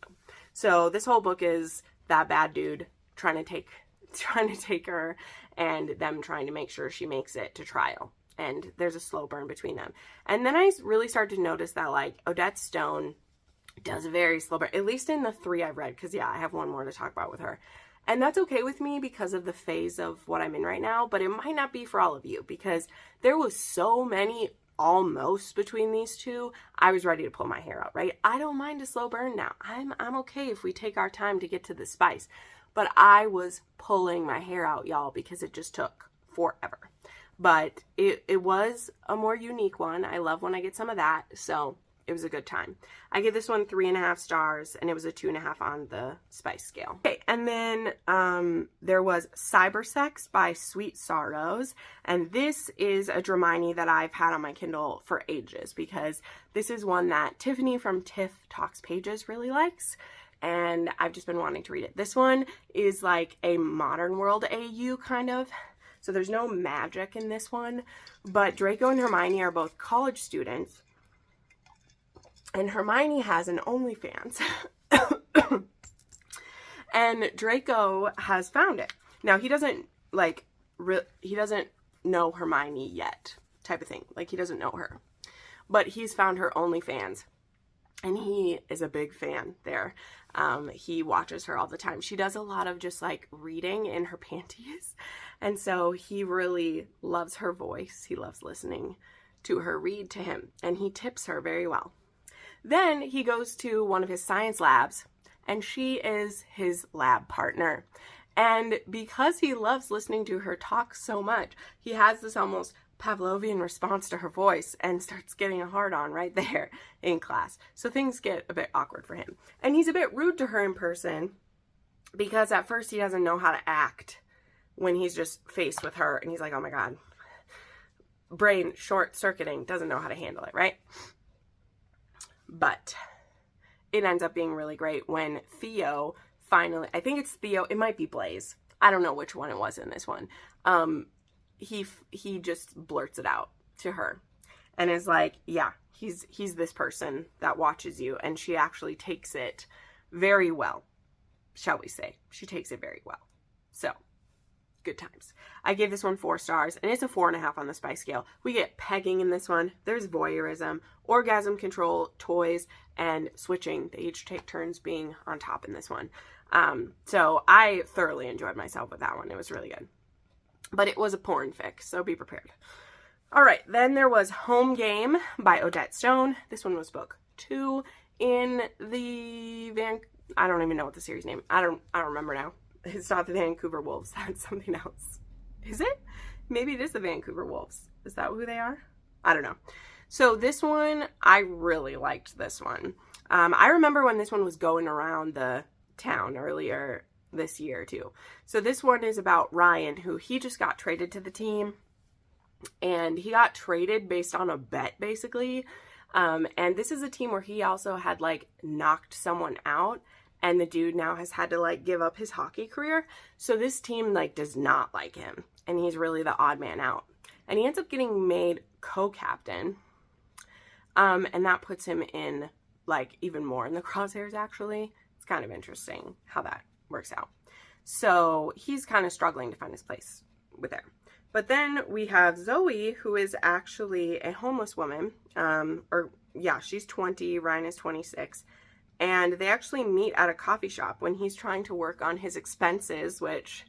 So this whole book is that bad dude trying to take her, and them trying to make sure she makes it to trial. And there's a slow burn between them. And then I really started to notice that, like, Odette Stone does a very slow burn, at least in the 3 I've read, because yeah, I have one more to talk about with her. And that's okay with me because of the phase of what I'm in right now, but it might not be for all of you, because there was so many almost between these two. I was ready to pull my hair out, right? I don't mind a slow burn now. I'm okay if we take our time to get to the spice. But I was pulling my hair out, y'all, because it just took forever. But it was a more unique one. I love when I get some of that. So it was a good time. I gave this one 3.5 stars, and it was a 2.5 on the spice scale. Okay, and then there was Cybersex by Sweet Sorrows. And this is a Dramini that I've had on my Kindle for ages, because this is one that Tiffany from Tiff Talks Pages really likes. And I've just been wanting to read it. This one is like a modern world AU kind of. So there's no magic in this one. But Draco and Hermione are both college students. And Hermione has an OnlyFans. And Draco has found it. Now, he doesn't, like, he doesn't know Hermione yet, type of thing. Like, he doesn't know her. But he's found her OnlyFans. And he is a big fan there. He watches her all the time. She does a lot of just, like, reading in her panties. And so he really loves her voice. He loves listening to her read to him. And he tips her very well. Then he goes to one of his science labs, and she is his lab partner. And because he loves listening to her talk so much, he has this almost Pavlovian response to her voice and starts getting a hard-on right there in class. So things get a bit awkward for him. And he's a bit rude to her in person, because at first he doesn't know how to act when he's just faced with her. And he's like, oh my God, brain short-circuiting, doesn't know how to handle it, right? But it ends up being really great when Theo finally, I think it's Theo, it might be Blaze. I don't know which one it was in this one. He just blurts it out to her and is like, yeah, he's this person that watches you. And she actually takes it very well, shall we say. She takes it very well. So, good times. I gave this one 4 stars, and it's a 4.5 on the spice scale. We get pegging in this one. There's voyeurism, orgasm control, toys, and switching. They each take turns being on top in this one. So I thoroughly enjoyed myself with that one. It was really good. But it was a porn fic, so be prepared. All right, then there was Home Game by Odette Stone. This one was book 2 in the I don't even know what the series name. I don't remember now. It's not the Vancouver Wolves. That's something else. Is it? Maybe it is the Vancouver Wolves. Is that who they are? I don't know. So this one, I really liked this one. I remember when this one was going around the town earlier this year too. So this one is about Ryan, who he just got traded to the team, and he got traded based on a bet basically. And this is a team where he also had like knocked someone out, and the dude now has had to like give up his hockey career. So this team like does not like him, and he's really the odd man out. And he ends up getting made co-captain. And that puts him in like even more in the crosshairs actually. It's kind of interesting how that works out. So he's kind of struggling to find his place with there. But then we have Zoe, who is actually a homeless woman. She's 20, Ryan is 26. And they actually meet at a coffee shop when he's trying to work on his expenses, which,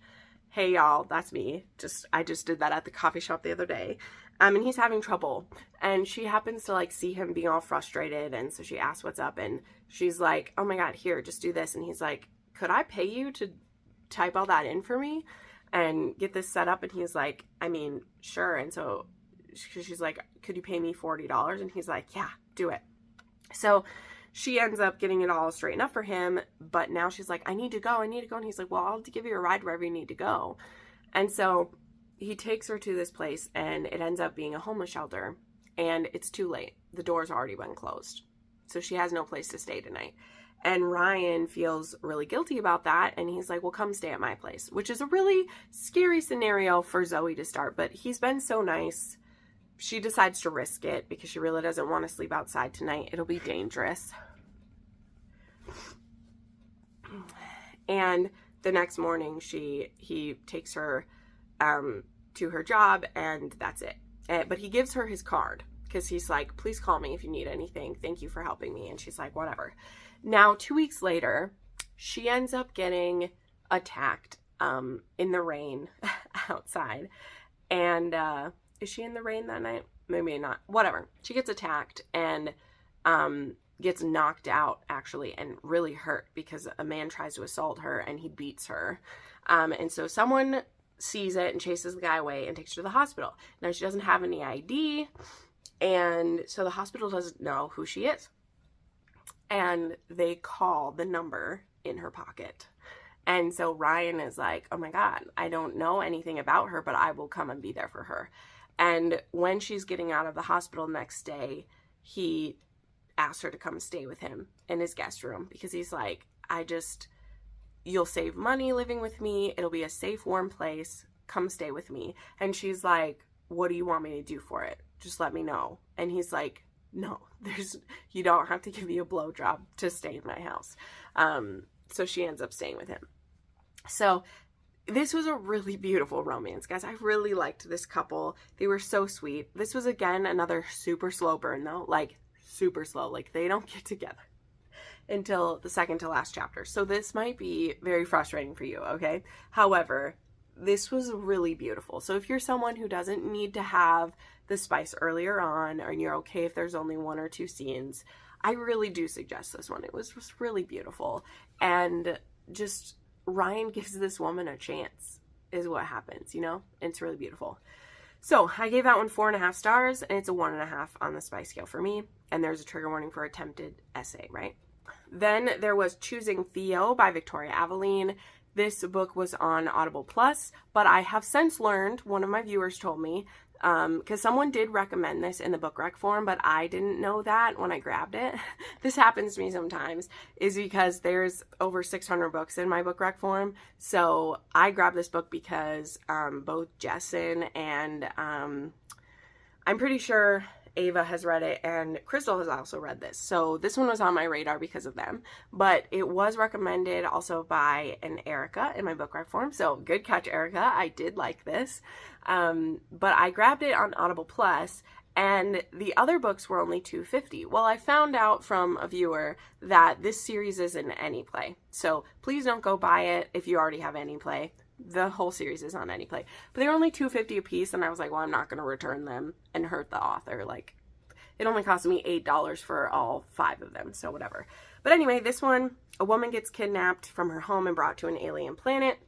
hey y'all, that's me. I just did that at the coffee shop the other day. And he's having trouble. And she happens to like see him being all frustrated. And so she asks what's up. And she's like, oh my God, here, just do this. And he's like, could I pay you to type all that in for me and get this set up? And he's like, I mean, sure. And so she's like, could you pay me $40? And he's like, yeah, do it. So she ends up getting it all straightened up for him. But now she's like, I need to go. And he's like, well, I'll give you a ride wherever you need to go. And so he takes her to this place, and it ends up being a homeless shelter, and it's too late. The door's already been closed. So she has no place to stay tonight. And Ryan feels really guilty about that, and he's like, well, come stay at my place, which is a really scary scenario for Zoe to start, but he's been so nice. She decides to risk it because she really doesn't want to sleep outside tonight. It'll be dangerous. And the next morning, he takes her to her job, and that's it. But he gives her his card because he's like, please call me if you need anything. Thank you for helping me. And she's like, whatever. Now, 2 weeks later, she ends up getting attacked in the rain outside. And is she in the rain that night? Maybe not. Whatever. She gets attacked and gets knocked out, actually, and really hurt because a man tries to assault her and he beats her. And so someone sees it and chases the guy away and takes her to the hospital. Now, she doesn't have any ID, and so the hospital doesn't know who she is. And they call the number in her pocket. And so Ryan is like, oh my God, I don't know anything about her, but I will come and be there for her. And when she's getting out of the hospital next day, he asks her to come stay with him in his guest room because he's like, you'll save money living with me. It'll be a safe, warm place. Come stay with me. And she's like, what do you want me to do for it? Just let me know. And he's like, no, you don't have to give me a blowjob to stay in my house. So she ends up staying with him. So this was a really beautiful romance, guys. I really liked this couple. They were so sweet. This was, again, another super slow burn, though. Like, super slow. Like, they don't get together until the second to last chapter. So this might be very frustrating for you, okay? However, this was really beautiful. So if you're someone who doesn't need to have the spice earlier on, or you're okay if there's only 1 or 2 scenes, I really do suggest this one. It was just really beautiful. And just Ryan gives this woman a chance is what happens, you know? It's really beautiful. So I gave that one 4.5 stars, and it's a 1.5 on the spice scale for me. And there's a trigger warning for attempted essay, right? Then there was Choosing Theo by Victoria Aveline. This book was on Audible Plus, but I have since learned, one of my viewers told me, because someone did recommend this in the book rec form, but I didn't know that when I grabbed it. This happens to me sometimes, is because there's over 600 books in my book rec form. So I grabbed this book because both Jessen and I'm pretty sure Ava has read it, and Crystal has also read this. So this one was on my radar because of them. But it was recommended also by an Erica in my book rec form. So good catch, Erica. I did like this. But I grabbed it on Audible Plus, and the other books were only $2.50. Well, I found out from a viewer that this series is in Anyplay. So please don't go buy it if you already have Anyplay. The whole series is on Anyplay, but they're only $2.50 a piece, and I was like, well, I'm not going to return them and hurt the author. Like, it only cost me $8 for all 5 of them, so whatever. But anyway, this one, a woman gets kidnapped from her home and brought to an alien planet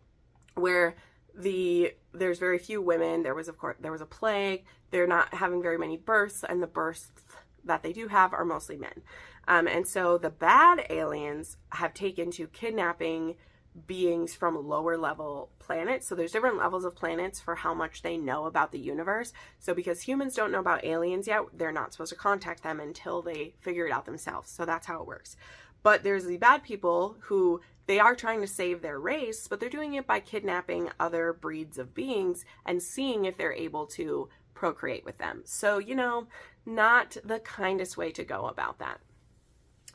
where there's very few women. There was a plague. They're not having very many births, and the births that they do have are mostly men. And so the bad aliens have taken to kidnapping beings from lower level planets. So there's different levels of planets for how much they know about the universe. So because humans don't know about aliens yet, they're not supposed to contact them until they figure it out themselves. So that's how it works. But there's the bad people who they are trying to save their race, but they're doing it by kidnapping other breeds of beings and seeing if they're able to procreate with them. So, you know, not the kindest way to go about that.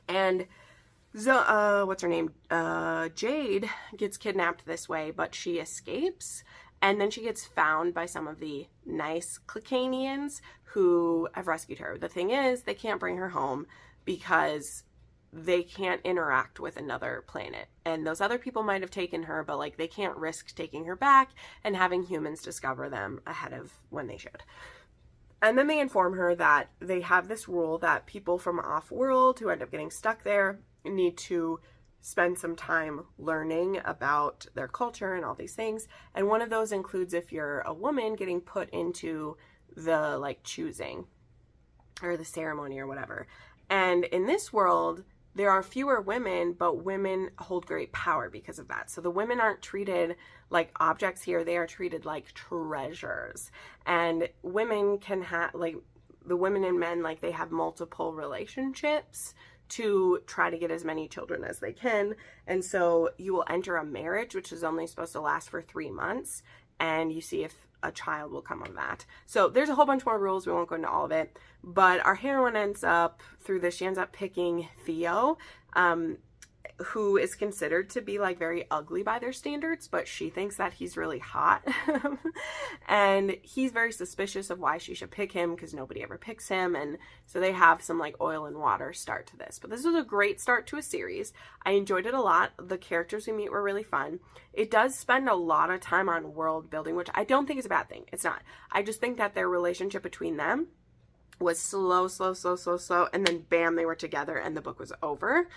And what's her name? Jade gets kidnapped this way, but she escapes, and then she gets found by some of the nice Clickanians who have rescued her. The thing is, they can't bring her home because they can't interact with another planet. And those other people might have taken her, but like they can't risk taking her back and having humans discover them ahead of when they should. And then they inform her that they have this rule that people from off-world who end up getting stuck there need to spend some time learning about their culture and all these things. And one of those includes if you're a woman getting put into the like choosing or the ceremony or whatever. And in this world, there are fewer women, but women hold great power because of that. So the women aren't treated like objects here. They are treated like treasures. And women can have, like, the women and men, like, they have multiple relationships to try to get as many children as they can. And so you will enter a marriage, which is only supposed to last for 3 months, and you see if a child will come of that. So there's a whole bunch more rules. We won't go into all of it. But our heroine ends up, through this, she ends up picking Theo, who is considered to be like very ugly by their standards, but she thinks that he's really hot. And he's very suspicious of why she should pick him because nobody ever picks him. And so they have some like oil and water start to this. But this was a great start to a series. I enjoyed it a lot. The characters we meet were really fun. It does spend a lot of time on world building, which I don't think is a bad thing. It's not. I just think that their relationship between them was slow, and then bam, they were together and the book was over.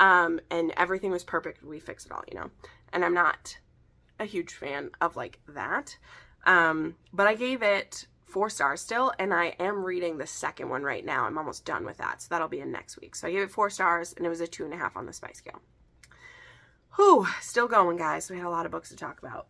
And everything was perfect. We fixed it all, you know, and I'm not a huge fan of like that. But I gave it 4 stars still, and I am reading the second one right now. I'm almost done with that. So that'll be in next week. So I gave it 4 stars, and it was a 2.5 on the spice scale. Whew, still going, guys. We had a lot of books to talk about.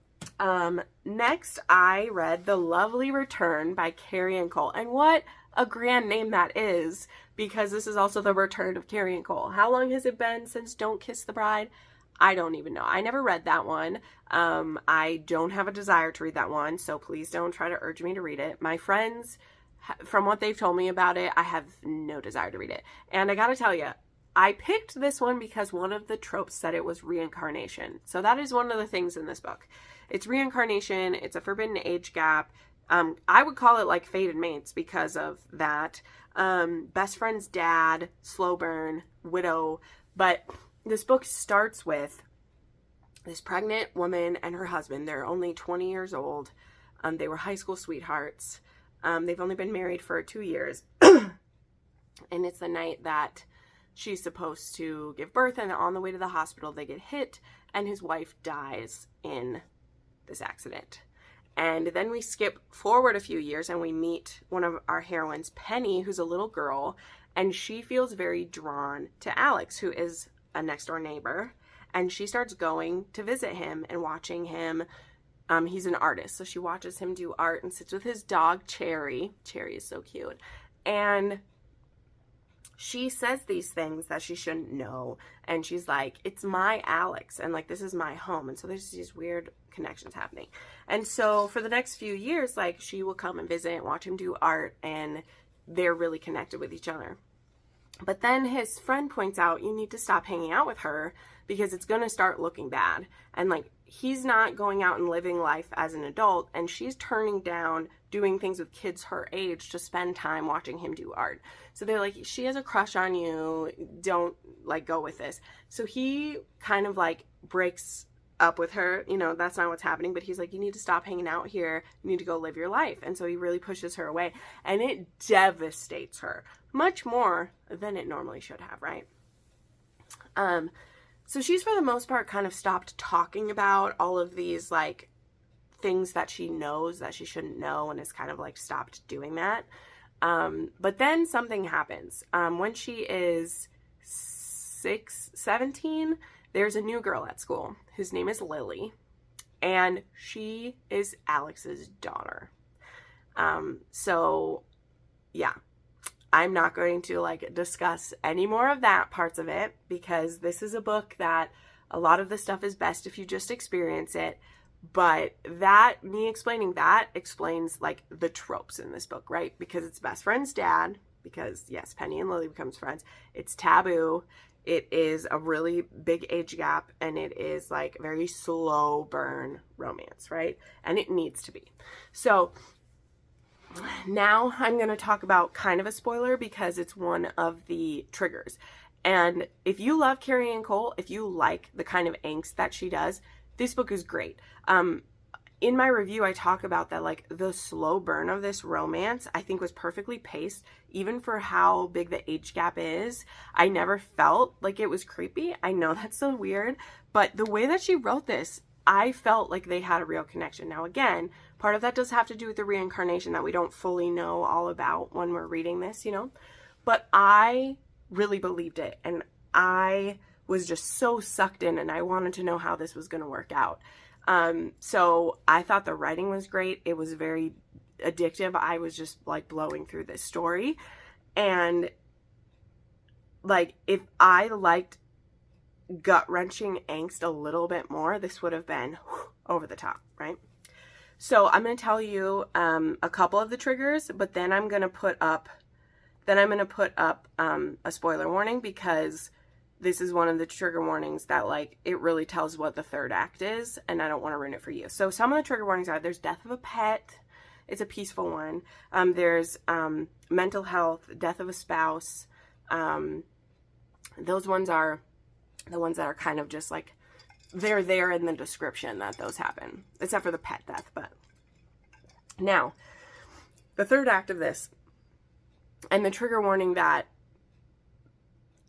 Next, I read The Lovely Return by Carrie and Cole. And what a grand name that is, because this is also the return of Carrie and Cole. How long has it been since Don't Kiss the Bride? I don't even know. I never read that one. I don't have a desire to read that one, so please don't try to urge me to read it. My friends, from what they've told me about it, I have no desire to read it. And I gotta tell you, I picked this one because one of the tropes said it was reincarnation. So that is one of the things in this book. It's reincarnation. It's a forbidden age gap. I would call it like fated mates because of that. Best friend's dad, slow burn, widow. But this book starts with this pregnant woman and her husband. They're only 20 years old. They were high school sweethearts. They've only been married for 2 years. And it's the night that she's supposed to give birth, and on the way to the hospital, they get hit, and his wife dies in this accident. And then we skip forward a few years, and we meet one of our heroines, Penny, who's a little girl, and she feels very drawn to Alex, who is a next-door neighbor, and she starts going to visit him and watching him He's an artist, so she watches him do art and sits with his dog, Cherry. Cherry is so cute. And she says these things that she shouldn't know. And she's like, it's my Alex. And like, this is my home. And so there's these weird connections happening. And so for the next few years, like, she will come and visit and watch him do art. And they're really connected with each other. But then his friend points out, you need to stop hanging out with her because it's going to start looking bad. And like, he's not going out and living life as an adult, and she's turning down doing things with kids her age to spend time watching him do art. So they're like, she has a crush on you, don't like go with this. So he kind of like breaks up with her, you know, that's not what's happening, but he's like, you need to stop hanging out here, you need to go live your life. And so he really pushes her away, and it devastates her much more than it normally should have, right? So she's for the most part kind of stopped talking about all of these like things that she knows that she shouldn't know, and has kind of like stopped doing that. But then something happens. When she is 17, there's a new girl at school whose name is Lily, and she is Alex's daughter. So yeah, I'm not going to like discuss any more of that parts of it, because this is a book that a lot of the stuff is best if you just experience it. But that, me explaining that explains like the tropes in this book, right? Because it's best friend's dad, because yes, Penny and Lily becomes friends. It's taboo. It is a really big age gap, and it is like very slow burn romance, right? And it needs to be. So now I'm going to talk about kind of a spoiler because it's one of the triggers. And if you love Carrie Ann Cole, if you like the kind of angst that she does, this book is great. In my review, I talk about that, like, the slow burn of this romance, I think was perfectly paced, even for how big the age gap is. I never felt like it was creepy. I know that's so weird, but the way that she wrote this, I felt like they had a real connection. Now, again, part of that does have to do with the reincarnation that we don't fully know all about when we're reading this, you know, but I really believed it, and I was just so sucked in, and I wanted to know how this was going to work out. So I thought the writing was great. It was very addictive. I was just like blowing through this story. And like, if I liked gut-wrenching angst a little bit more, this would have been over the top, right? So I'm going to tell you a couple of the triggers, but then I'm going to put up a spoiler warning, because this is one of the trigger warnings that, like, it really tells what the third act is, and I don't want to ruin it for you. So some of the trigger warnings are, there's death of a pet. It's a peaceful one. There's mental health, death of a spouse. Those ones are the ones that are kind of just like, they're there in the description that those happen, except for the pet death. But now, the third act of this, and the trigger warning that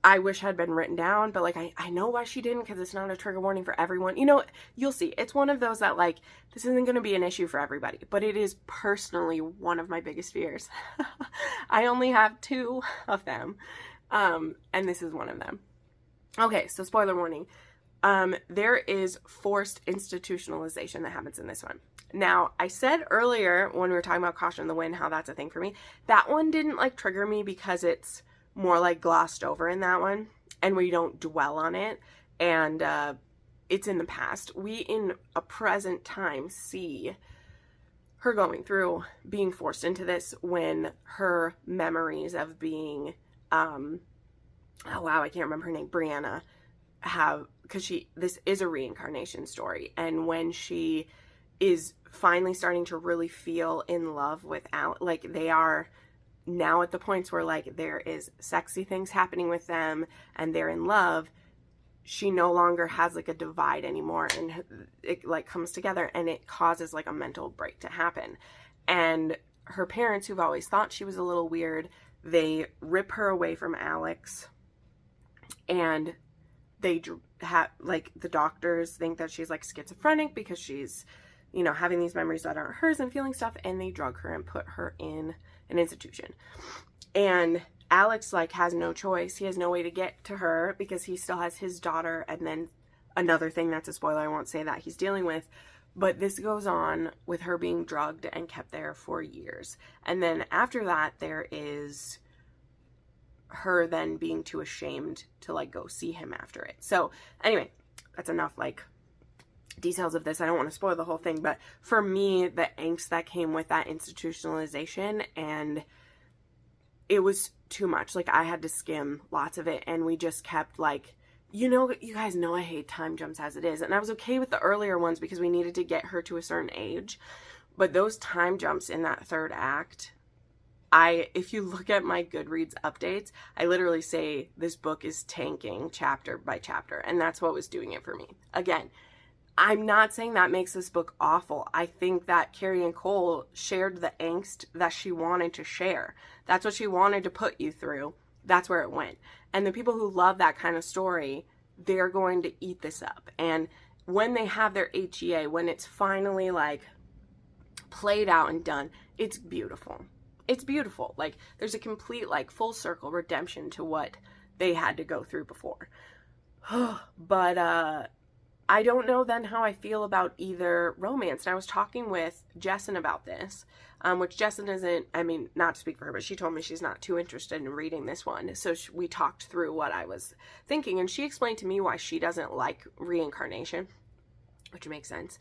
I wish had been written down, but like, I know why she didn't, because it's not a trigger warning for everyone. You know, you'll see. It's one of those that, like, this isn't going to be an issue for everybody, but it is personally one of my biggest fears. I only have 2 of them, and this is one of them. Okay, so spoiler warning. There is forced institutionalization that happens in this one. Now, I said earlier when we were talking about Caution in the Wind, how that's a thing for me. That one didn't like trigger me because it's more like glossed over in that one, and we don't dwell on it, and it's in the past. We in a present time see her going through being forced into this when her memories of being oh wow, I can't remember her name, Brianna, because this is a reincarnation story, and when she is finally starting to really feel in love with Al, like, they are now at the points where, like, there is sexy things happening with them and they're in love, she no longer has like a divide anymore, and it like comes together, and it causes like a mental break to happen. And her parents, who've always thought she was a little weird, they rip her away from Alex, and they have, like, the doctors think that she's like schizophrenic because she's, you know, having these memories that aren't hers and feeling stuff, and they drug her and put her in an institution. And Alex, like, has no choice. He has no way to get to her because he still has his daughter, and then another thing that's a spoiler, I won't say that, he's dealing with. But this goes on with her being drugged and kept there for years. And then after that, there is her then being too ashamed to like go see him after it. So anyway, that's enough like details of this. I don't want to spoil the whole thing, but for me, the angst that came with that institutionalization, and it was too much. Like I had to skim lots of it, and we just kept like, you know, you guys know I hate time jumps as it is. And I was okay with the earlier ones because we needed to get her to a certain age. But those time jumps in that third act, if you look at my Goodreads updates, I literally say this book is tanking chapter by chapter. And that's what was doing it for me. Again, I'm not saying that makes this book awful. I think that Carrie and Cole shared the angst that she wanted to share. That's what she wanted to put you through. That's where it went. And the people who love that kind of story, they're going to eat this up. And when they have their HEA, when it's finally like played out and done, it's beautiful. It's beautiful. Like there's a complete like full circle redemption to what they had to go through before. But I don't know then how I feel about either romance. And I was talking with Jessin about this, which Jessin isn't, I mean, not to speak for her, but she told me she's not too interested in reading this one. So we talked through what I was thinking, and she explained to me why she doesn't like reincarnation, which makes sense,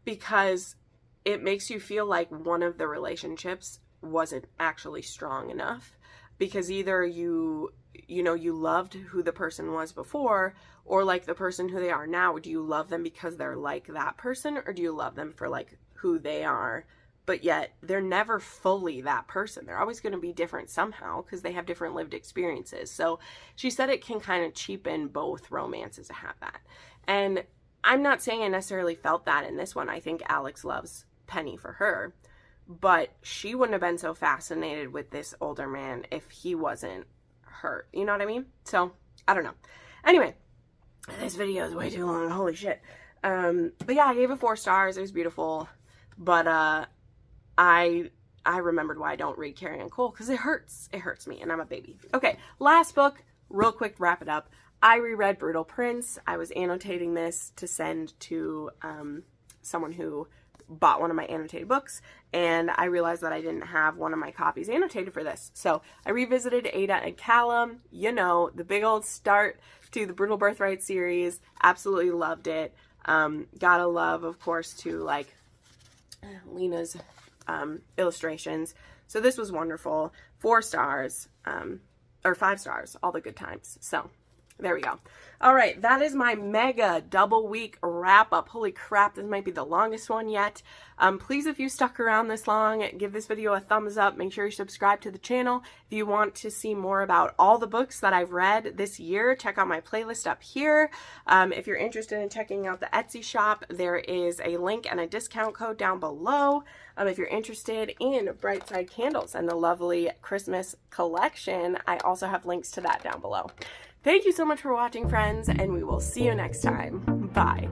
because it makes you feel like one of the relationships wasn't actually strong enough, because either you loved who the person was before, or like the person who they are now. Do you love them because they're like that person, or do you love them for like who they are, but yet they're never fully that person? They're always going to be different somehow because they have different lived experiences. So she said it can kind of cheapen both romances to have that. And I'm not saying I necessarily felt that in this one. I think Alex loves Penny for her, but she wouldn't have been so fascinated with this older man if he wasn't hurt. You know what I mean? So I don't know. Anyway, this video is way too long. Holy shit. But yeah, I gave it 4 stars. It was beautiful. But I remembered why I don't read Carrie and Cole, because it hurts. It hurts me, and I'm a baby. Okay, last book, real quick, wrap it up. I reread Brutal Prince. I was annotating this to send to someone who bought one of my annotated books, and I realized that I didn't have one of my copies annotated for this. So I revisited Ada and Callum, you know, the big old start to the Brutal Birthright series. Absolutely loved it. Gotta love, of course, to like Lena's illustrations. So this was wonderful. 4 stars, or 5 stars, all the good times. So there we go. All right, that is my mega double week wrap up. Holy crap, this might be the longest one yet. Please, if you stuck around this long, give this video a thumbs up. Make sure you subscribe to the channel. If you want to see more about all the books that I've read this year, check out my playlist up here. If you're interested in checking out the Etsy shop, there is a link and a discount code down below. If you're interested in Brightside candles and the lovely Christmas collection, I also have links to that down below. Thank you so much for watching, friends, and we will see you next time. Bye.